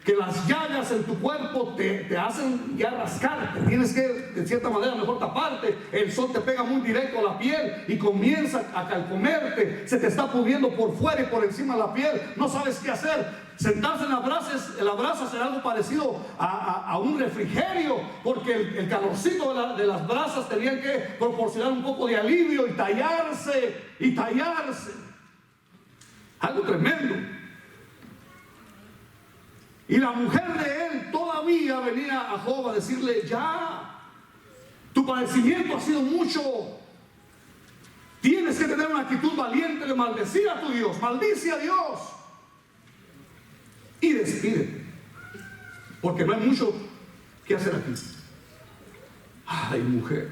Que las llagas en tu cuerpo te hacen ya rascarte. Tienes que, de cierta manera, mejor taparte. El sol te pega muy directo a la piel y comienza a calcomerte. Se te está pudriendo por fuera y por encima de la piel. No sabes qué hacer. Sentarse en las brasas será algo parecido a un refrigerio, porque el calorcito de las brasas tenían que proporcionar un poco de alivio y tallarse y tallarse. Algo tremendo. Y la mujer de él todavía venía a Job a decirle: ya, tu padecimiento ha sido mucho. Tienes que tener una actitud valiente de maldecir a tu Dios. Maldice a Dios y despídete, porque no hay mucho que hacer aquí. Ay, mujer,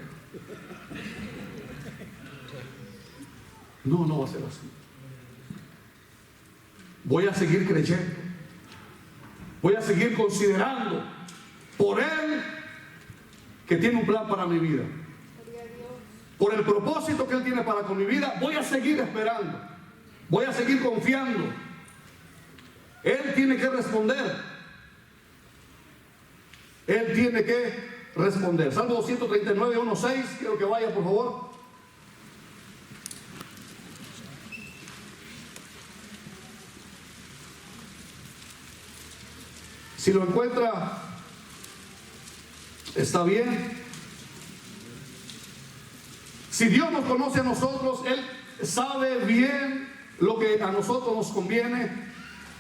no va a ser así. Voy a seguir creyendo. Voy a seguir considerando por Él que tiene un plan para mi vida. Por el propósito que Él tiene para con mi vida, voy a seguir esperando. Voy a seguir confiando. Él tiene que responder. Él tiene que responder. Salmo 139, 1:6. Quiero que vaya, por favor. Si lo encuentra, está bien. Si Dios nos conoce a nosotros, Él sabe bien lo que a nosotros nos conviene.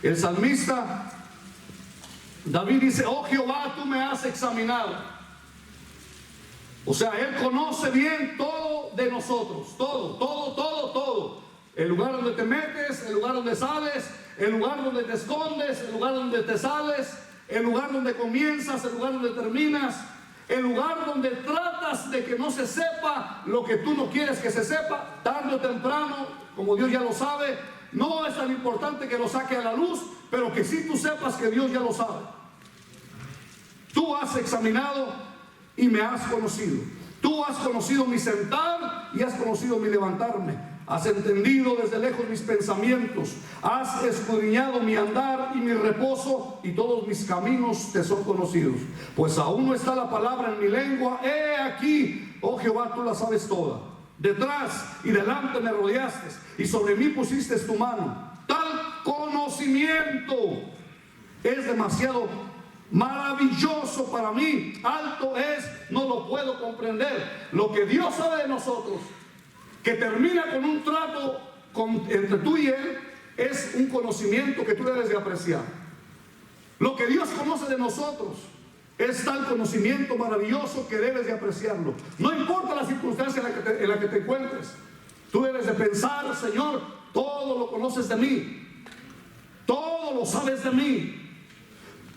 El salmista David dice: oh Jehová, tú me has examinado. O sea, Él conoce bien todo de nosotros. Todo. El lugar donde te metes, el lugar donde sales, el lugar donde te escondes, el lugar donde te sales, el lugar donde comienzas, el lugar donde terminas, el lugar donde tratas de que no se sepa lo que tú no quieres que se sepa. Tarde o temprano, como Dios ya lo sabe, no es tan importante que lo saque a la luz, pero que sí tú sepas que Dios ya lo sabe. Tú has examinado y me has conocido. Tú has conocido mi sentar y has conocido mi levantarme. Has entendido desde lejos mis pensamientos. Has escudriñado mi andar y mi reposo, y todos mis caminos te son conocidos. Pues aún no está la palabra en mi lengua. He aquí, oh Jehová, tú la sabes toda. Detrás y delante me rodeaste, y sobre mí pusiste tu mano. Tal conocimiento es demasiado maravilloso para mí. Alto es, no lo puedo comprender. Lo que Dios sabe de nosotros, que termina con un trato entre tú y Él, es un conocimiento que tú debes de apreciar. Lo que Dios conoce de nosotros es tal conocimiento maravilloso que debes de apreciarlo. No importa la circunstancia en la que te encuentres, tú debes de pensar: Señor, todo lo conoces de mí, todo lo sabes de mí.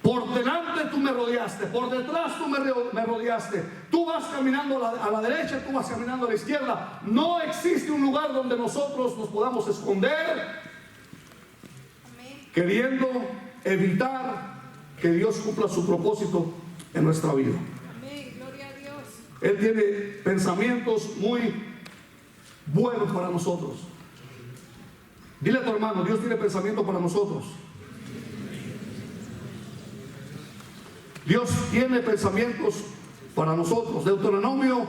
Por delante tú me rodeaste, por detrás tú me rodeaste. Tú vas caminando a la derecha, tú vas caminando a la izquierda. No existe un lugar donde nosotros nos podamos esconder, queriendo evitar que Dios cumpla su propósito en nuestra vida. Amén, gloria a Dios. Él tiene pensamientos muy buenos para nosotros. Dile a tu hermano: Dios tiene pensamiento para nosotros. Dios tiene pensamientos para nosotros. Deuteronomio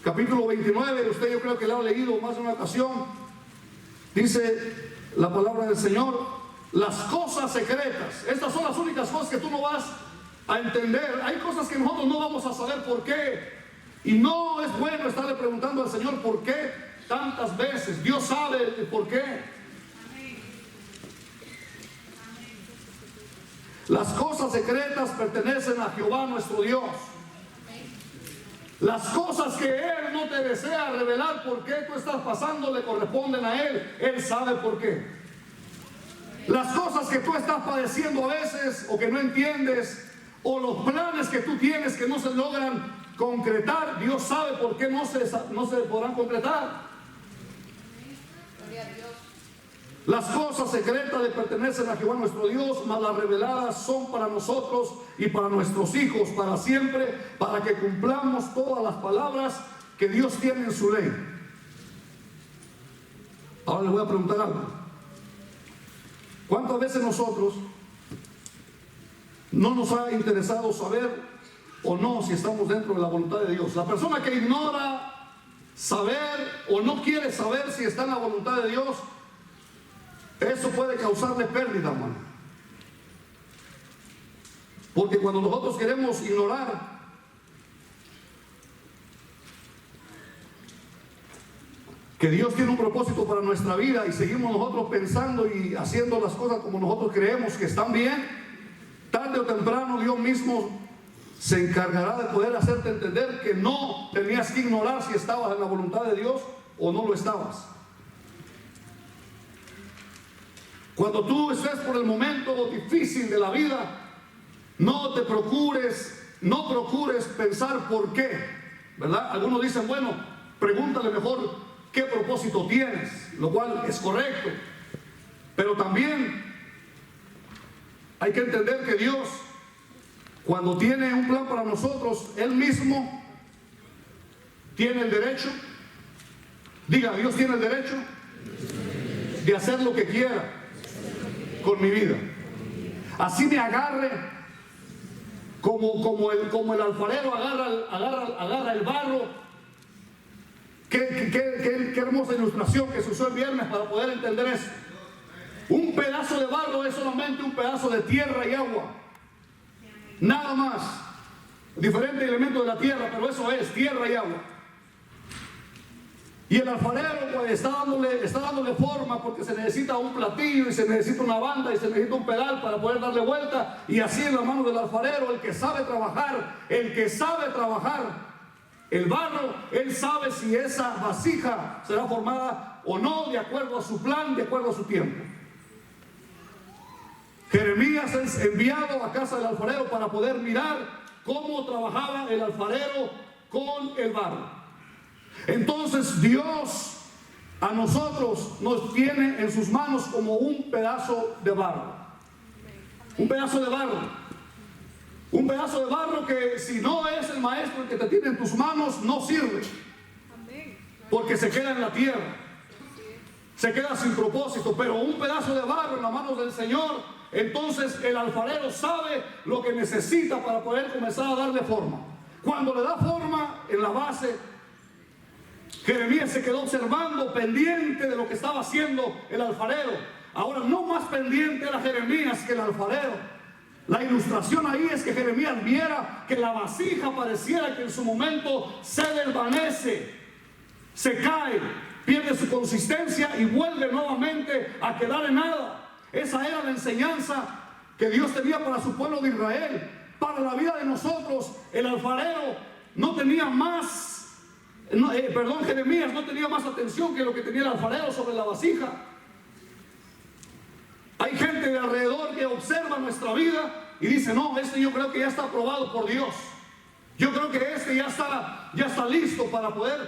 capítulo 29, usted yo creo que lo ha leído más de una ocasión. Dice la palabra del Señor: las cosas secretas. Estas son las únicas cosas que tú no vas a entender. Hay cosas que nosotros no vamos a saber por qué, y no es bueno estarle preguntando al Señor por qué tantas veces. Dios sabe el por qué. Las cosas secretas pertenecen a Jehová nuestro Dios. Las cosas que Él no te desea revelar por qué tú estás pasando le corresponden a Él. Él sabe por qué. Las cosas que tú estás padeciendo a veces, o que no entiendes, o los planes que tú tienes que no se logran concretar, Dios sabe por qué no se podrán concretar. Gloria a Dios. Las cosas secretas le pertenecen a Jehová nuestro Dios, mas las reveladas son para nosotros y para nuestros hijos para siempre, para que cumplamos todas las palabras que Dios tiene en su ley. Ahora les voy a preguntar algo. ¿Cuántas veces nosotros no nos ha interesado saber o no si estamos dentro de la voluntad de Dios? La persona que ignora saber o no quiere saber si está en la voluntad de Dios, eso puede causarle pérdida, hermano. Porque cuando nosotros queremos ignorar que Dios tiene un propósito para nuestra vida y seguimos nosotros pensando y haciendo las cosas como nosotros creemos que están bien, tarde o temprano Dios mismo se encargará de poder hacerte entender que no tenías que ignorar si estabas en la voluntad de Dios o no lo estabas. Cuando tú estés por el momento difícil de la vida, no procures pensar por qué, ¿verdad? Algunos dicen, bueno, pregúntale mejor qué propósito tienes, lo cual es correcto. Pero también hay que entender que Dios, cuando tiene un plan para nosotros, Él mismo tiene el derecho, diga, Dios tiene el derecho de hacer lo que quiera con mi vida. Así me agarre como el alfarero agarra el barro. Qué hermosa ilustración que se usó el viernes para poder entender eso. Un pedazo de barro es solamente un pedazo de tierra y agua, nada más. Diferentes elementos de la tierra, pero eso es tierra y agua. Y el alfarero pues está dándole forma, porque se necesita un platillo y se necesita una banda y se necesita un pedal para poder darle vuelta. Y así en la mano del alfarero, el que sabe trabajar el barro, él sabe si esa vasija será formada o no, de acuerdo a su plan, de acuerdo a su tiempo. Jeremías es enviado a casa del alfarero para poder mirar cómo trabajaba el alfarero con el barro. Entonces Dios a nosotros nos tiene en sus manos como un pedazo de barro. Un pedazo de barro. Un pedazo de barro que si no es el maestro el que te tiene en tus manos, no sirve. Porque se queda en la tierra. Se queda sin propósito. Pero un pedazo de barro en las manos del Señor, entonces el alfarero sabe lo que necesita para poder comenzar a darle forma. Cuando le da forma en la base, Jeremías se quedó observando, pendiente de lo que estaba haciendo el alfarero. Ahora, no más pendiente era Jeremías que el alfarero. La ilustración ahí es que Jeremías viera que la vasija pareciera que en su momento se desvanece, se cae, pierde su consistencia y vuelve nuevamente a quedar en nada. Esa era la enseñanza que Dios tenía para su pueblo de Israel. Para la vida de nosotros, el alfarero no tenía más, Jeremías no tenía más atención que lo que tenía el alfarero sobre la vasija. Hay gente de alrededor que observa nuestra vida y dice, no, este yo creo que ya está aprobado por Dios. Yo creo que este ya está listo para poder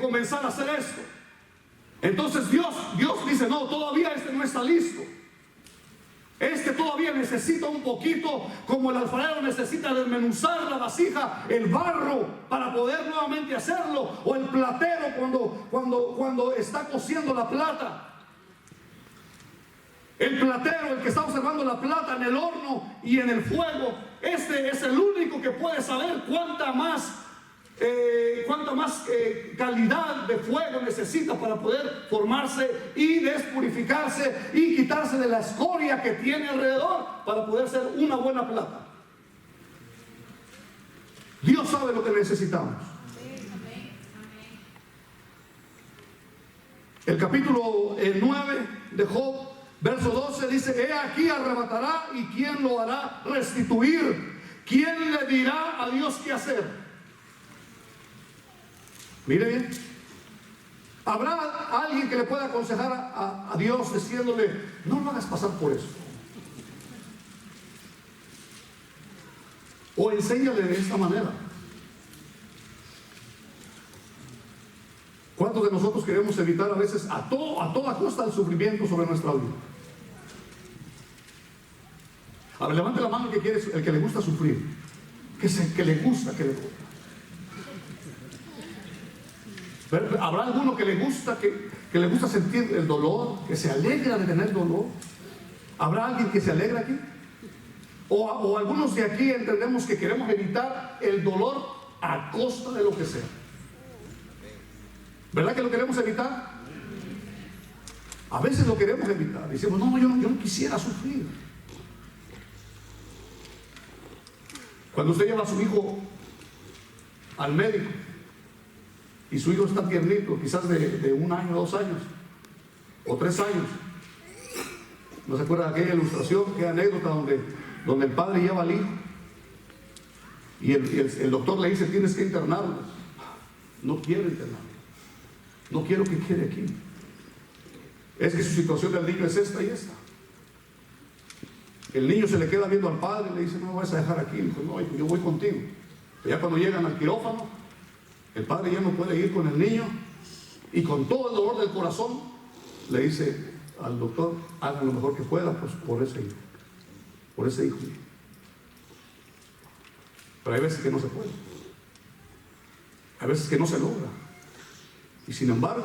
comenzar a hacer esto. Entonces Dios dice, no, todavía este no está listo. Este todavía necesita un poquito, como el alfarero necesita desmenuzar la vasija, el barro, para poder nuevamente hacerlo. O el platero cuando está cociendo la plata. El platero, el que está observando la plata en el horno y en el fuego, este es el único que puede saber cuánta más calidad de fuego necesita para poder formarse y despurificarse y quitarse de la escoria que tiene alrededor para poder ser una buena plata. Dios sabe lo que necesitamos. El capítulo 9 de Job, verso 12 dice, he aquí arrebatará y quién lo hará restituir. ¿Quién le dirá a Dios qué hacer? Mire bien, ¿habrá alguien que le pueda aconsejar a Dios diciéndole, no lo hagas pasar por eso? O enséñale de esta manera. ¿Cuántos de nosotros queremos evitar a veces a toda costa el sufrimiento sobre nuestra vida? A ver, levante la mano el que le gusta sufrir. Que le gusta. Pero ¿habrá alguno que le gusta sentir el dolor, que se alegra de tener dolor? ¿Habrá alguien que se alegra aquí? O algunos de aquí entendemos que queremos evitar el dolor a costa de lo que sea. ¿Verdad que lo queremos evitar? A veces lo queremos evitar. Decimos, no, yo no quisiera sufrir. Cuando usted lleva a su hijo al médico y su hijo está tiernito, quizás de 1 año, 2 años o 3 años, ¿no se acuerda de aquella ilustración, aquella anécdota donde el padre lleva al hijo y el doctor le dice, tienes que internarlo? No quiero internarlo, no quiero que quede aquí. Es que su situación del niño es esta y esta. El niño se le queda viendo al padre y le dice, no me vas a dejar aquí. Dijo, no, yo voy contigo. Pero ya cuando llegan al quirófano, el padre ya no puede ir con el niño y con todo el dolor del corazón le dice al doctor, haga lo mejor que pueda pues, por ese hijo. Pero hay veces que no se puede, hay veces que no se logra, y sin embargo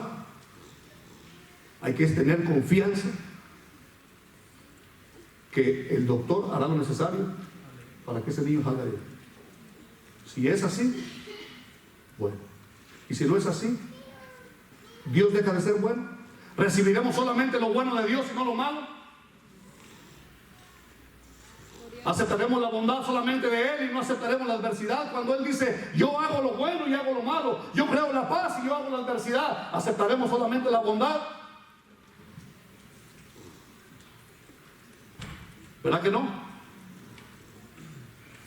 hay que tener confianza que el doctor hará lo necesario para que ese niño salga de él. Si es así, bueno. Y si no es así, Dios deja de ser bueno. ¿Recibiremos solamente lo bueno de Dios y no lo malo? ¿Aceptaremos la bondad solamente de Él y no aceptaremos la adversidad? Cuando Él dice, yo hago lo bueno y hago lo malo, yo creo la paz y yo hago la adversidad, ¿aceptaremos solamente la bondad? ¿Verdad que no?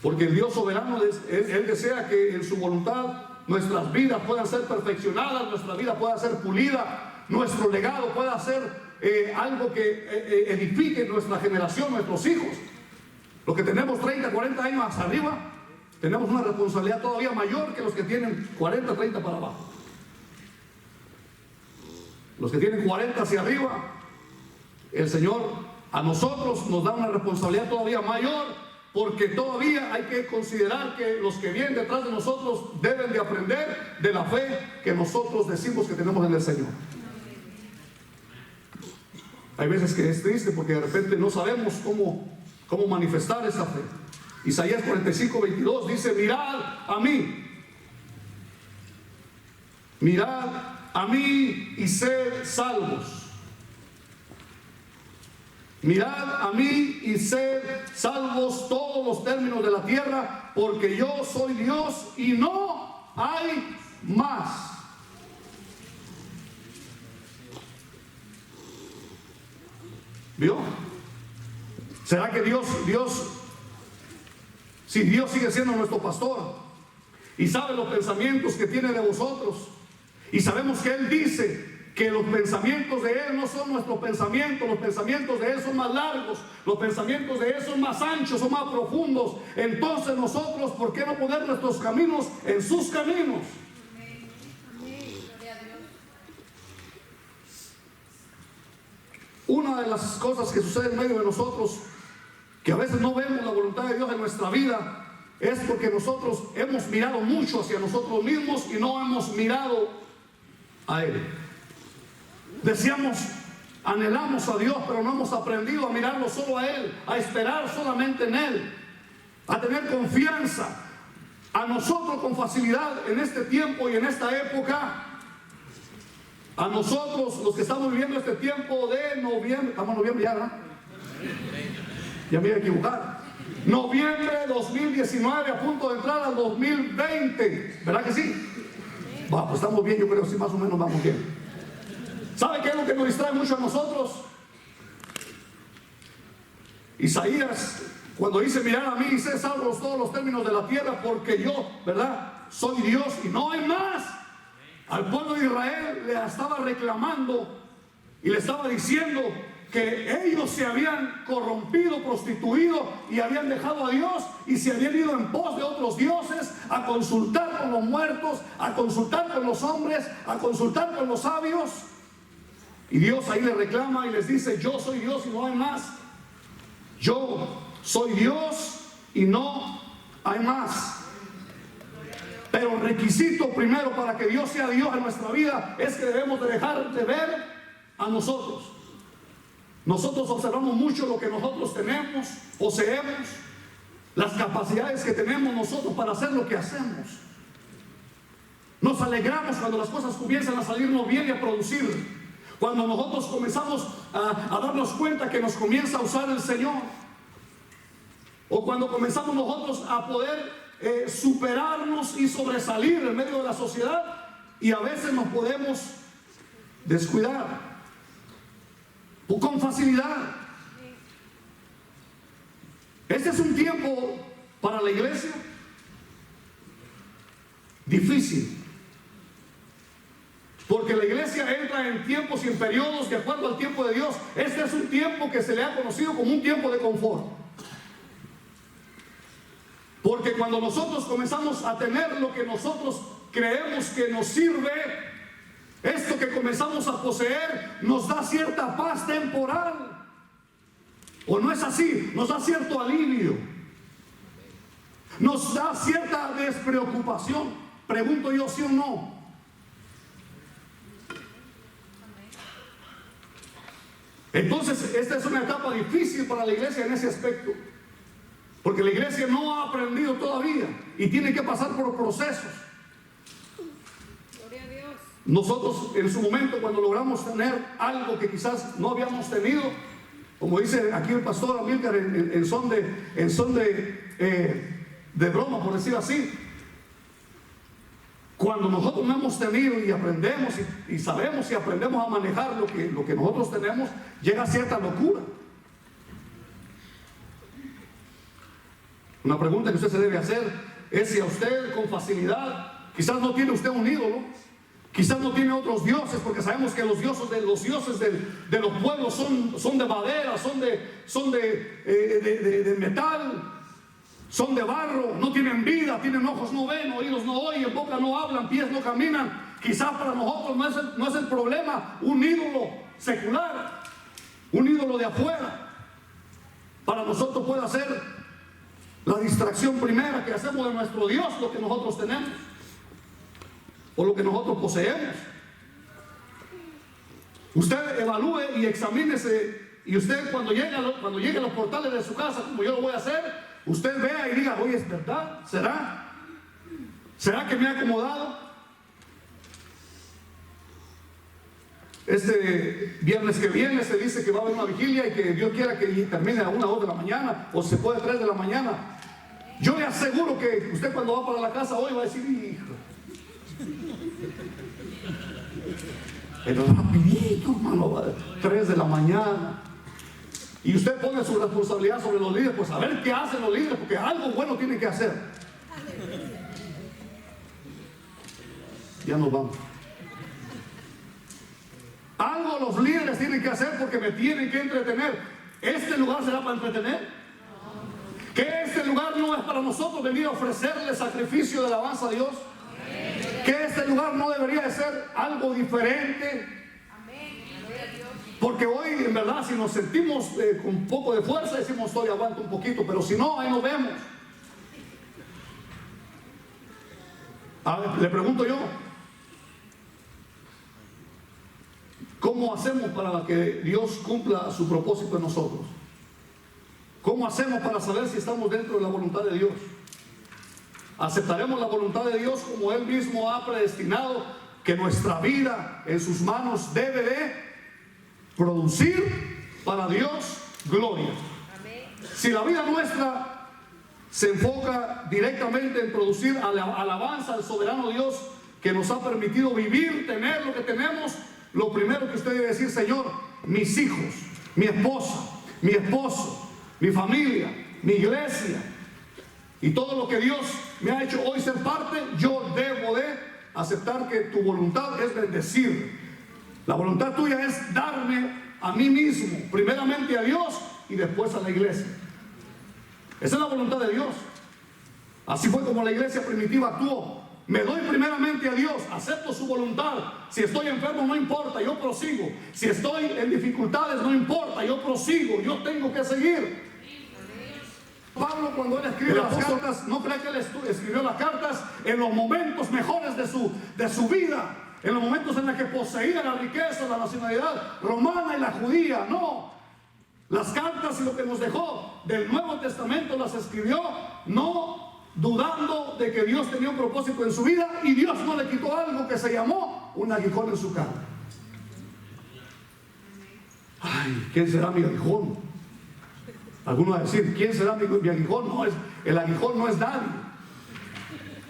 Porque el Dios soberano, Él desea que en su voluntad nuestras vidas puedan ser perfeccionadas, nuestra vida pueda ser pulida, nuestro legado pueda ser algo que edifique nuestra generación, nuestros hijos. Los que tenemos 30, 40 años hacia arriba, tenemos una responsabilidad todavía mayor que los que tienen 40, 30 para abajo. Los que tienen 40 hacia arriba, el Señor a nosotros nos da una responsabilidad todavía mayor, porque todavía hay que considerar que los que vienen detrás de nosotros deben de aprender de la fe que nosotros decimos que tenemos en el Señor. Hay veces que es triste porque de repente no sabemos cómo manifestar esa fe. Isaías 45, 22 dice, mirad a mí y sed salvos. Mirad a mí y sed salvos todos los términos de la tierra, porque yo soy Dios y no hay más. ¿Vio? ¿Será que si Dios sigue siendo nuestro pastor y sabe los pensamientos que tiene de vosotros, y sabemos que Él dice que los pensamientos de Él no son nuestros pensamientos, los pensamientos de Él son más largos, los pensamientos de Él son más anchos, son más profundos, entonces nosotros, ¿por qué no poner nuestros caminos en sus caminos? Amén. Gloria a Dios. Una de las cosas que sucede en medio de nosotros, que a veces no vemos la voluntad de Dios en nuestra vida, es porque nosotros hemos mirado mucho hacia nosotros mismos y no hemos mirado a Él. Deseamos, anhelamos a Dios, pero no hemos aprendido a mirarlo solo a Él, a esperar solamente en Él, a tener confianza. A nosotros con facilidad en este tiempo y en esta época, a nosotros los que estamos viviendo este tiempo de noviembre, estamos en noviembre ya, ¿no? Ya me iba a equivocar. Noviembre de 2019, a punto de entrar al 2020, ¿verdad que sí? Va, pues estamos bien, yo creo que sí, más o menos vamos bien. ¿Sabe qué es lo que nos distrae mucho a nosotros? Isaías, cuando dice, mirad a mí y sed salvos todos los términos de la tierra, porque yo, ¿verdad?, soy Dios y no hay más. Al pueblo de Israel le estaba reclamando y le estaba diciendo que ellos se habían corrompido, prostituido y habían dejado a Dios y se habían ido en pos de otros dioses a consultar con los muertos, a consultar con los hombres, a consultar con los sabios. Y Dios ahí le reclama y les dice: yo soy Dios y no hay más. Yo soy Dios y no hay más. Pero el requisito primero para que Dios sea Dios en nuestra vida es que debemos de dejar de ver a nosotros. Nosotros observamos mucho lo que nosotros tenemos, poseemos, las capacidades que tenemos nosotros para hacer lo que hacemos. Nos alegramos cuando las cosas comienzan a salirnos bien y a producir. Cuando nosotros comenzamos a darnos cuenta que nos comienza a usar el Señor. O cuando comenzamos nosotros a poder superarnos y sobresalir en medio de la sociedad, y a veces nos podemos descuidar con facilidad. Este es un tiempo para la iglesia difícil, porque la iglesia entra en tiempos y en periodos de acuerdo al tiempo de Dios. Este es un tiempo que se le ha conocido como un tiempo de confort. Porque cuando nosotros comenzamos a tener lo que nosotros creemos que nos sirve, esto que comenzamos a poseer nos da cierta paz temporal. ¿O no es así? Nos da cierto alivio. Nos da cierta despreocupación. Pregunto yo, ¿sí o no? Entonces, esta es una etapa difícil para la iglesia en ese aspecto. Porque la iglesia no ha aprendido todavía y tiene que pasar por procesos. Gloria a Dios. Nosotros en su momento, cuando logramos tener algo que quizás no habíamos tenido, como dice aquí el pastor Amílcar en son de broma, por decir así, cuando nosotros no hemos tenido y aprendemos y sabemos y aprendemos a manejar lo que nosotros tenemos, llega cierta locura. Una pregunta que usted se debe hacer es si a usted con facilidad, quizás no tiene usted un ídolo, quizás no tiene otros dioses, porque sabemos que los dioses de los pueblos son de madera, son de metal, son de barro, no tienen vida, tienen ojos no ven, oídos no oyen, boca no hablan, pies no caminan. Quizás para nosotros no es el problema un ídolo secular, un ídolo de afuera. Para nosotros puede ser la distracción primera que hacemos de nuestro Dios, lo que nosotros tenemos o lo que nosotros poseemos. Usted evalúe y examínese, y usted cuando llegue a los portales de su casa, como yo lo voy a hacer, usted vea y diga: oye, ¿es verdad? ¿Será que me he acomodado? Este viernes que viene se dice que va a haber una vigilia y que Dios quiera que termine a 1 o 2 de la mañana, o se puede a 3 de la mañana. Yo le aseguro que usted cuando va para la casa hoy va a decir: hijo, pero rapidito, hermano, 3 de la mañana. Y usted pone su responsabilidad sobre los líderes, pues a ver qué hacen los líderes, porque algo bueno tienen que hacer. Ya nos vamos. Algo los líderes tienen que hacer porque me tienen que entretener. ¿Este lugar será para entretener? ¿Que este lugar no es para nosotros venir a ofrecerle sacrificio de alabanza a Dios? ¿Que este lugar no debería de ser algo diferente? Porque hoy, en verdad, si nos sentimos con un poco de fuerza, decimos: estoy, aguanto un poquito, pero si no, ahí nos vemos. A ver, le pregunto yo, ¿cómo hacemos para que Dios cumpla su propósito en nosotros? ¿Cómo hacemos para saber si estamos dentro de la voluntad de Dios? ¿Aceptaremos la voluntad de Dios como Él mismo ha predestinado que nuestra vida en sus manos debe de producir para Dios gloria? Si la vida nuestra se enfoca directamente en producir alabanza al soberano Dios que nos ha permitido vivir, tener lo que tenemos, lo primero que usted debe decir: Señor, mis hijos, mi esposa, mi esposo, mi familia, mi iglesia y todo lo que Dios me ha hecho hoy ser parte, yo debo de aceptar que tu voluntad es bendecir. La voluntad tuya es darme a mí mismo, primeramente a Dios y después a la iglesia. Esa es la voluntad de Dios. Así fue como la iglesia primitiva actuó. me doy primeramente a Dios, acepto su voluntad. Si estoy enfermo no importa, yo prosigo. Si estoy en dificultades no importa, yo prosigo, yo tengo que seguir. Pablo, cuando él escribe las cartas, no cree que él escribió las cartas en los momentos mejores de su vida, en los momentos en los que poseía la riqueza, la nacionalidad romana y la judía. No, las cartas y lo que nos dejó del Nuevo Testamento las escribió no dudando de que Dios tenía un propósito en su vida, y Dios no le quitó algo que se llamó un aguijón en su cara. Ay, ¿quién será mi aguijón? Algunos van a decir, ¿quién será mi aguijón? No, el aguijón no es nadie.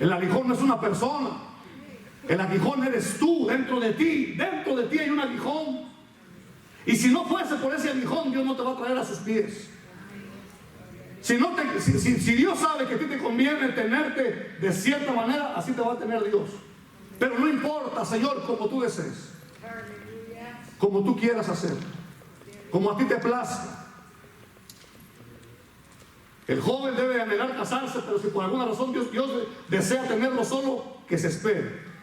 El aguijón no es una persona. El aguijón eres tú, dentro de ti. Dentro de ti hay un aguijón. Y si no fuese por ese aguijón, Dios no te va a traer a sus pies. Si Dios sabe que a ti te conviene tenerte de cierta manera, así te va a tener Dios. Pero no importa, Señor, como tú desees, como tú quieras hacer, como a ti te plazca. El joven debe anhelar casarse, pero si por alguna razón Dios desea tenerlo solo, que se espere.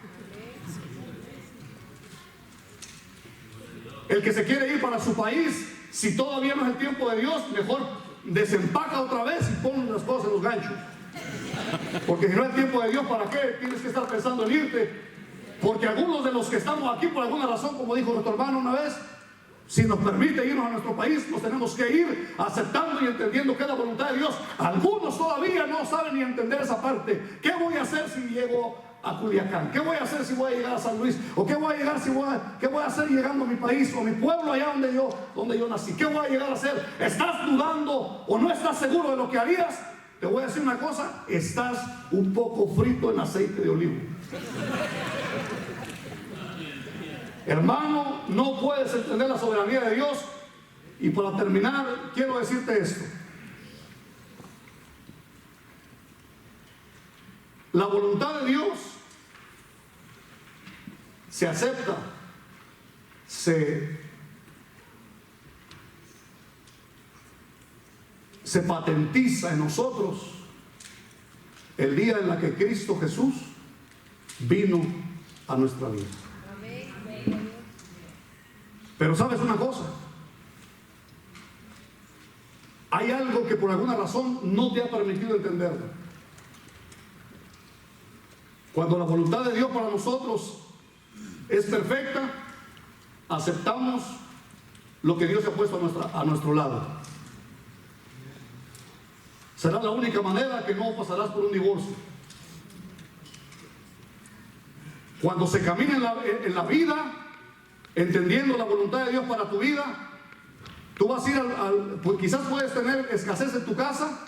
El que se quiere ir para su país, si todavía no es el tiempo de Dios, mejor desempaca otra vez y pon las cosas en los ganchos. Porque si no es el tiempo de Dios, ¿para qué tienes que estar pensando en irte? Porque algunos de los que estamos aquí, por alguna razón, como dijo nuestro hermano una vez, si nos permite irnos a nuestro país, nos tenemos que ir aceptando y entendiendo que es la voluntad de Dios. Algunos todavía no saben ni entender esa parte. ¿Qué voy a hacer si llego a Culiacán? ¿Qué voy a hacer si voy a llegar a San Luis? ¿O qué voy a llegar qué voy a hacer llegando a mi país o mi pueblo allá donde yo nací? ¿Qué voy a llegar a hacer? ¿Estás dudando o no estás seguro de lo que harías? Te voy a decir una cosa, estás un poco frito en aceite de olivo. Hermano, no puedes entender la soberanía de Dios. Y para terminar, quiero decirte esto. La voluntad de Dios se acepta, se patentiza en nosotros el día en la que Cristo Jesús vino a nuestra vida. Pero ¿sabes una cosa? Hay algo que por alguna razón no te ha permitido entenderlo. Cuando la voluntad de Dios para nosotros es perfecta, aceptamos lo que Dios ha puesto a nuestro lado. Será la única manera que no pasarás por un divorcio. Cuando se camina en la vida, entendiendo la voluntad de Dios para tu vida, tú vas a ir pues quizás puedes tener escasez en tu casa,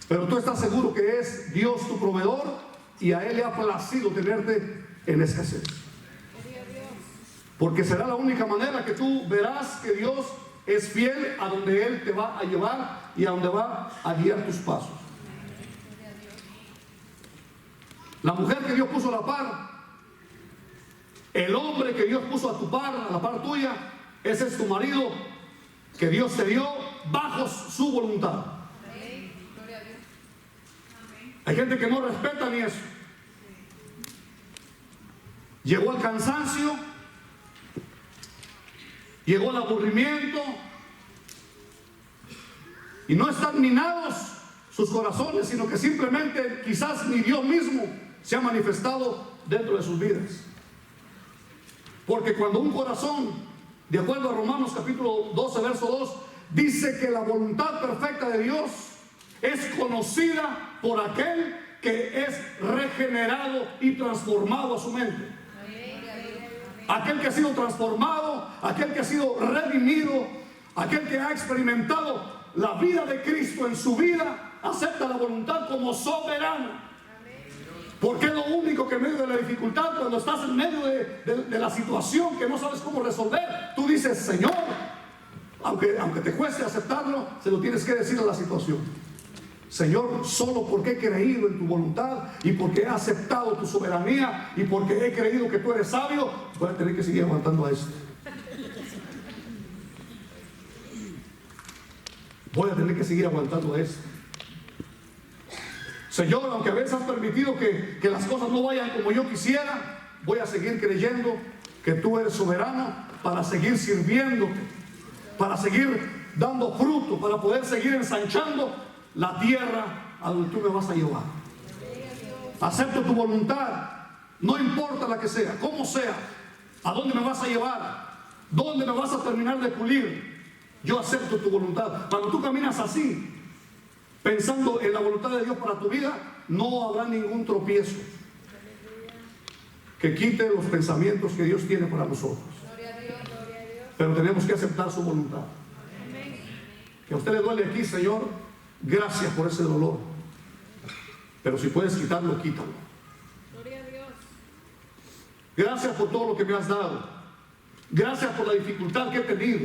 pero tú estás seguro que es Dios tu proveedor y a Él le ha placido tenerte en escasez. Porque será la única manera que tú verás que Dios es fiel a donde Él te va a llevar y a donde va a guiar tus pasos. La mujer que Dios puso a la par, el hombre que Dios puso a tu par, a la par tuya, ese es tu marido que Dios te dio bajo su voluntad. Hay gente que no respeta ni eso. Llegó el cansancio, llegó el aburrimiento y no están minados sus corazones, sino que simplemente quizás ni Dios mismo se ha manifestado dentro de sus vidas. Porque cuando un corazón, de acuerdo a Romanos capítulo 12, verso 2, dice que la voluntad perfecta de Dios es conocida por aquel que es regenerado y transformado a su mente. Aquel que ha sido transformado, aquel que ha sido redimido, aquel que ha experimentado la vida de Cristo en su vida, acepta la voluntad como soberana. Porque es lo único que en medio de la dificultad, cuando estás en medio de la situación que no sabes cómo resolver, tú dices, Señor, aunque te cueste aceptarlo, se lo tienes que decir a la situación. Señor, solo porque he creído en tu voluntad y porque he aceptado tu soberanía y porque he creído que tú eres sabio, voy a tener que seguir aguantando a esto. Voy a tener que seguir aguantando a esto. Señor, aunque a veces has permitido que las cosas no vayan como yo quisiera, voy a seguir creyendo que tú eres soberano para seguir sirviéndote, para seguir dando fruto, para poder seguir ensanchando la tierra a donde tú me vas a llevar. Acepto tu voluntad, no importa la que sea, cómo sea, a dónde me vas a llevar, dónde me vas a terminar de pulir. Yo acepto tu voluntad. Cuando tú caminas así, pensando en la voluntad de Dios para tu vida, no habrá ningún tropiezo que quite los pensamientos que Dios tiene para nosotros. Pero tenemos que aceptar su voluntad. Que a usted le duele aquí, Señor, gracias por ese dolor. Pero si puedes quitarlo, quítalo. Gracias por todo lo que me has dado. Gracias por la dificultad que he tenido.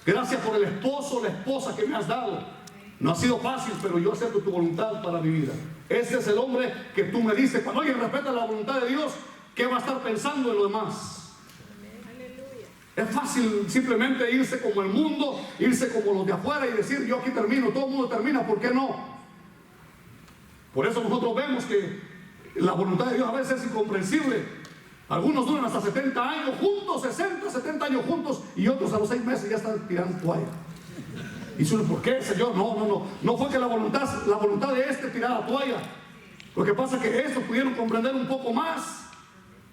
Gracias por el esposo o la esposa que me has dado. No ha sido fácil, pero yo acepto tu voluntad para mi vida. Ese es el hombre que tú me dices. Cuando alguien respeta la voluntad de Dios, ¿qué va a estar pensando en lo demás? Es fácil simplemente irse como el mundo, irse como los de afuera y decir, yo aquí termino, todo el mundo termina, ¿por qué no? Por eso nosotros vemos que la voluntad de Dios a veces es incomprensible. Algunos duran hasta 70 años juntos, 60, 70 años juntos, y otros a los 6 meses ya están tirando toalla. Y dice uno, ¿por qué, Señor? No fue que la voluntad de este tirara toalla. Lo que pasa es que estos pudieron comprender un poco más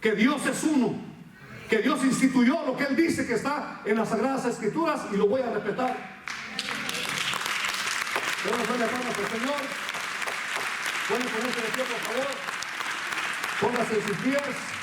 que Dios es uno, que Dios instituyó lo que Él dice que está en las Sagradas Escrituras, y lo voy a respetar. Demos la palma al Señor. Pueden ponerse de pie, por favor. Póngase en sus pies.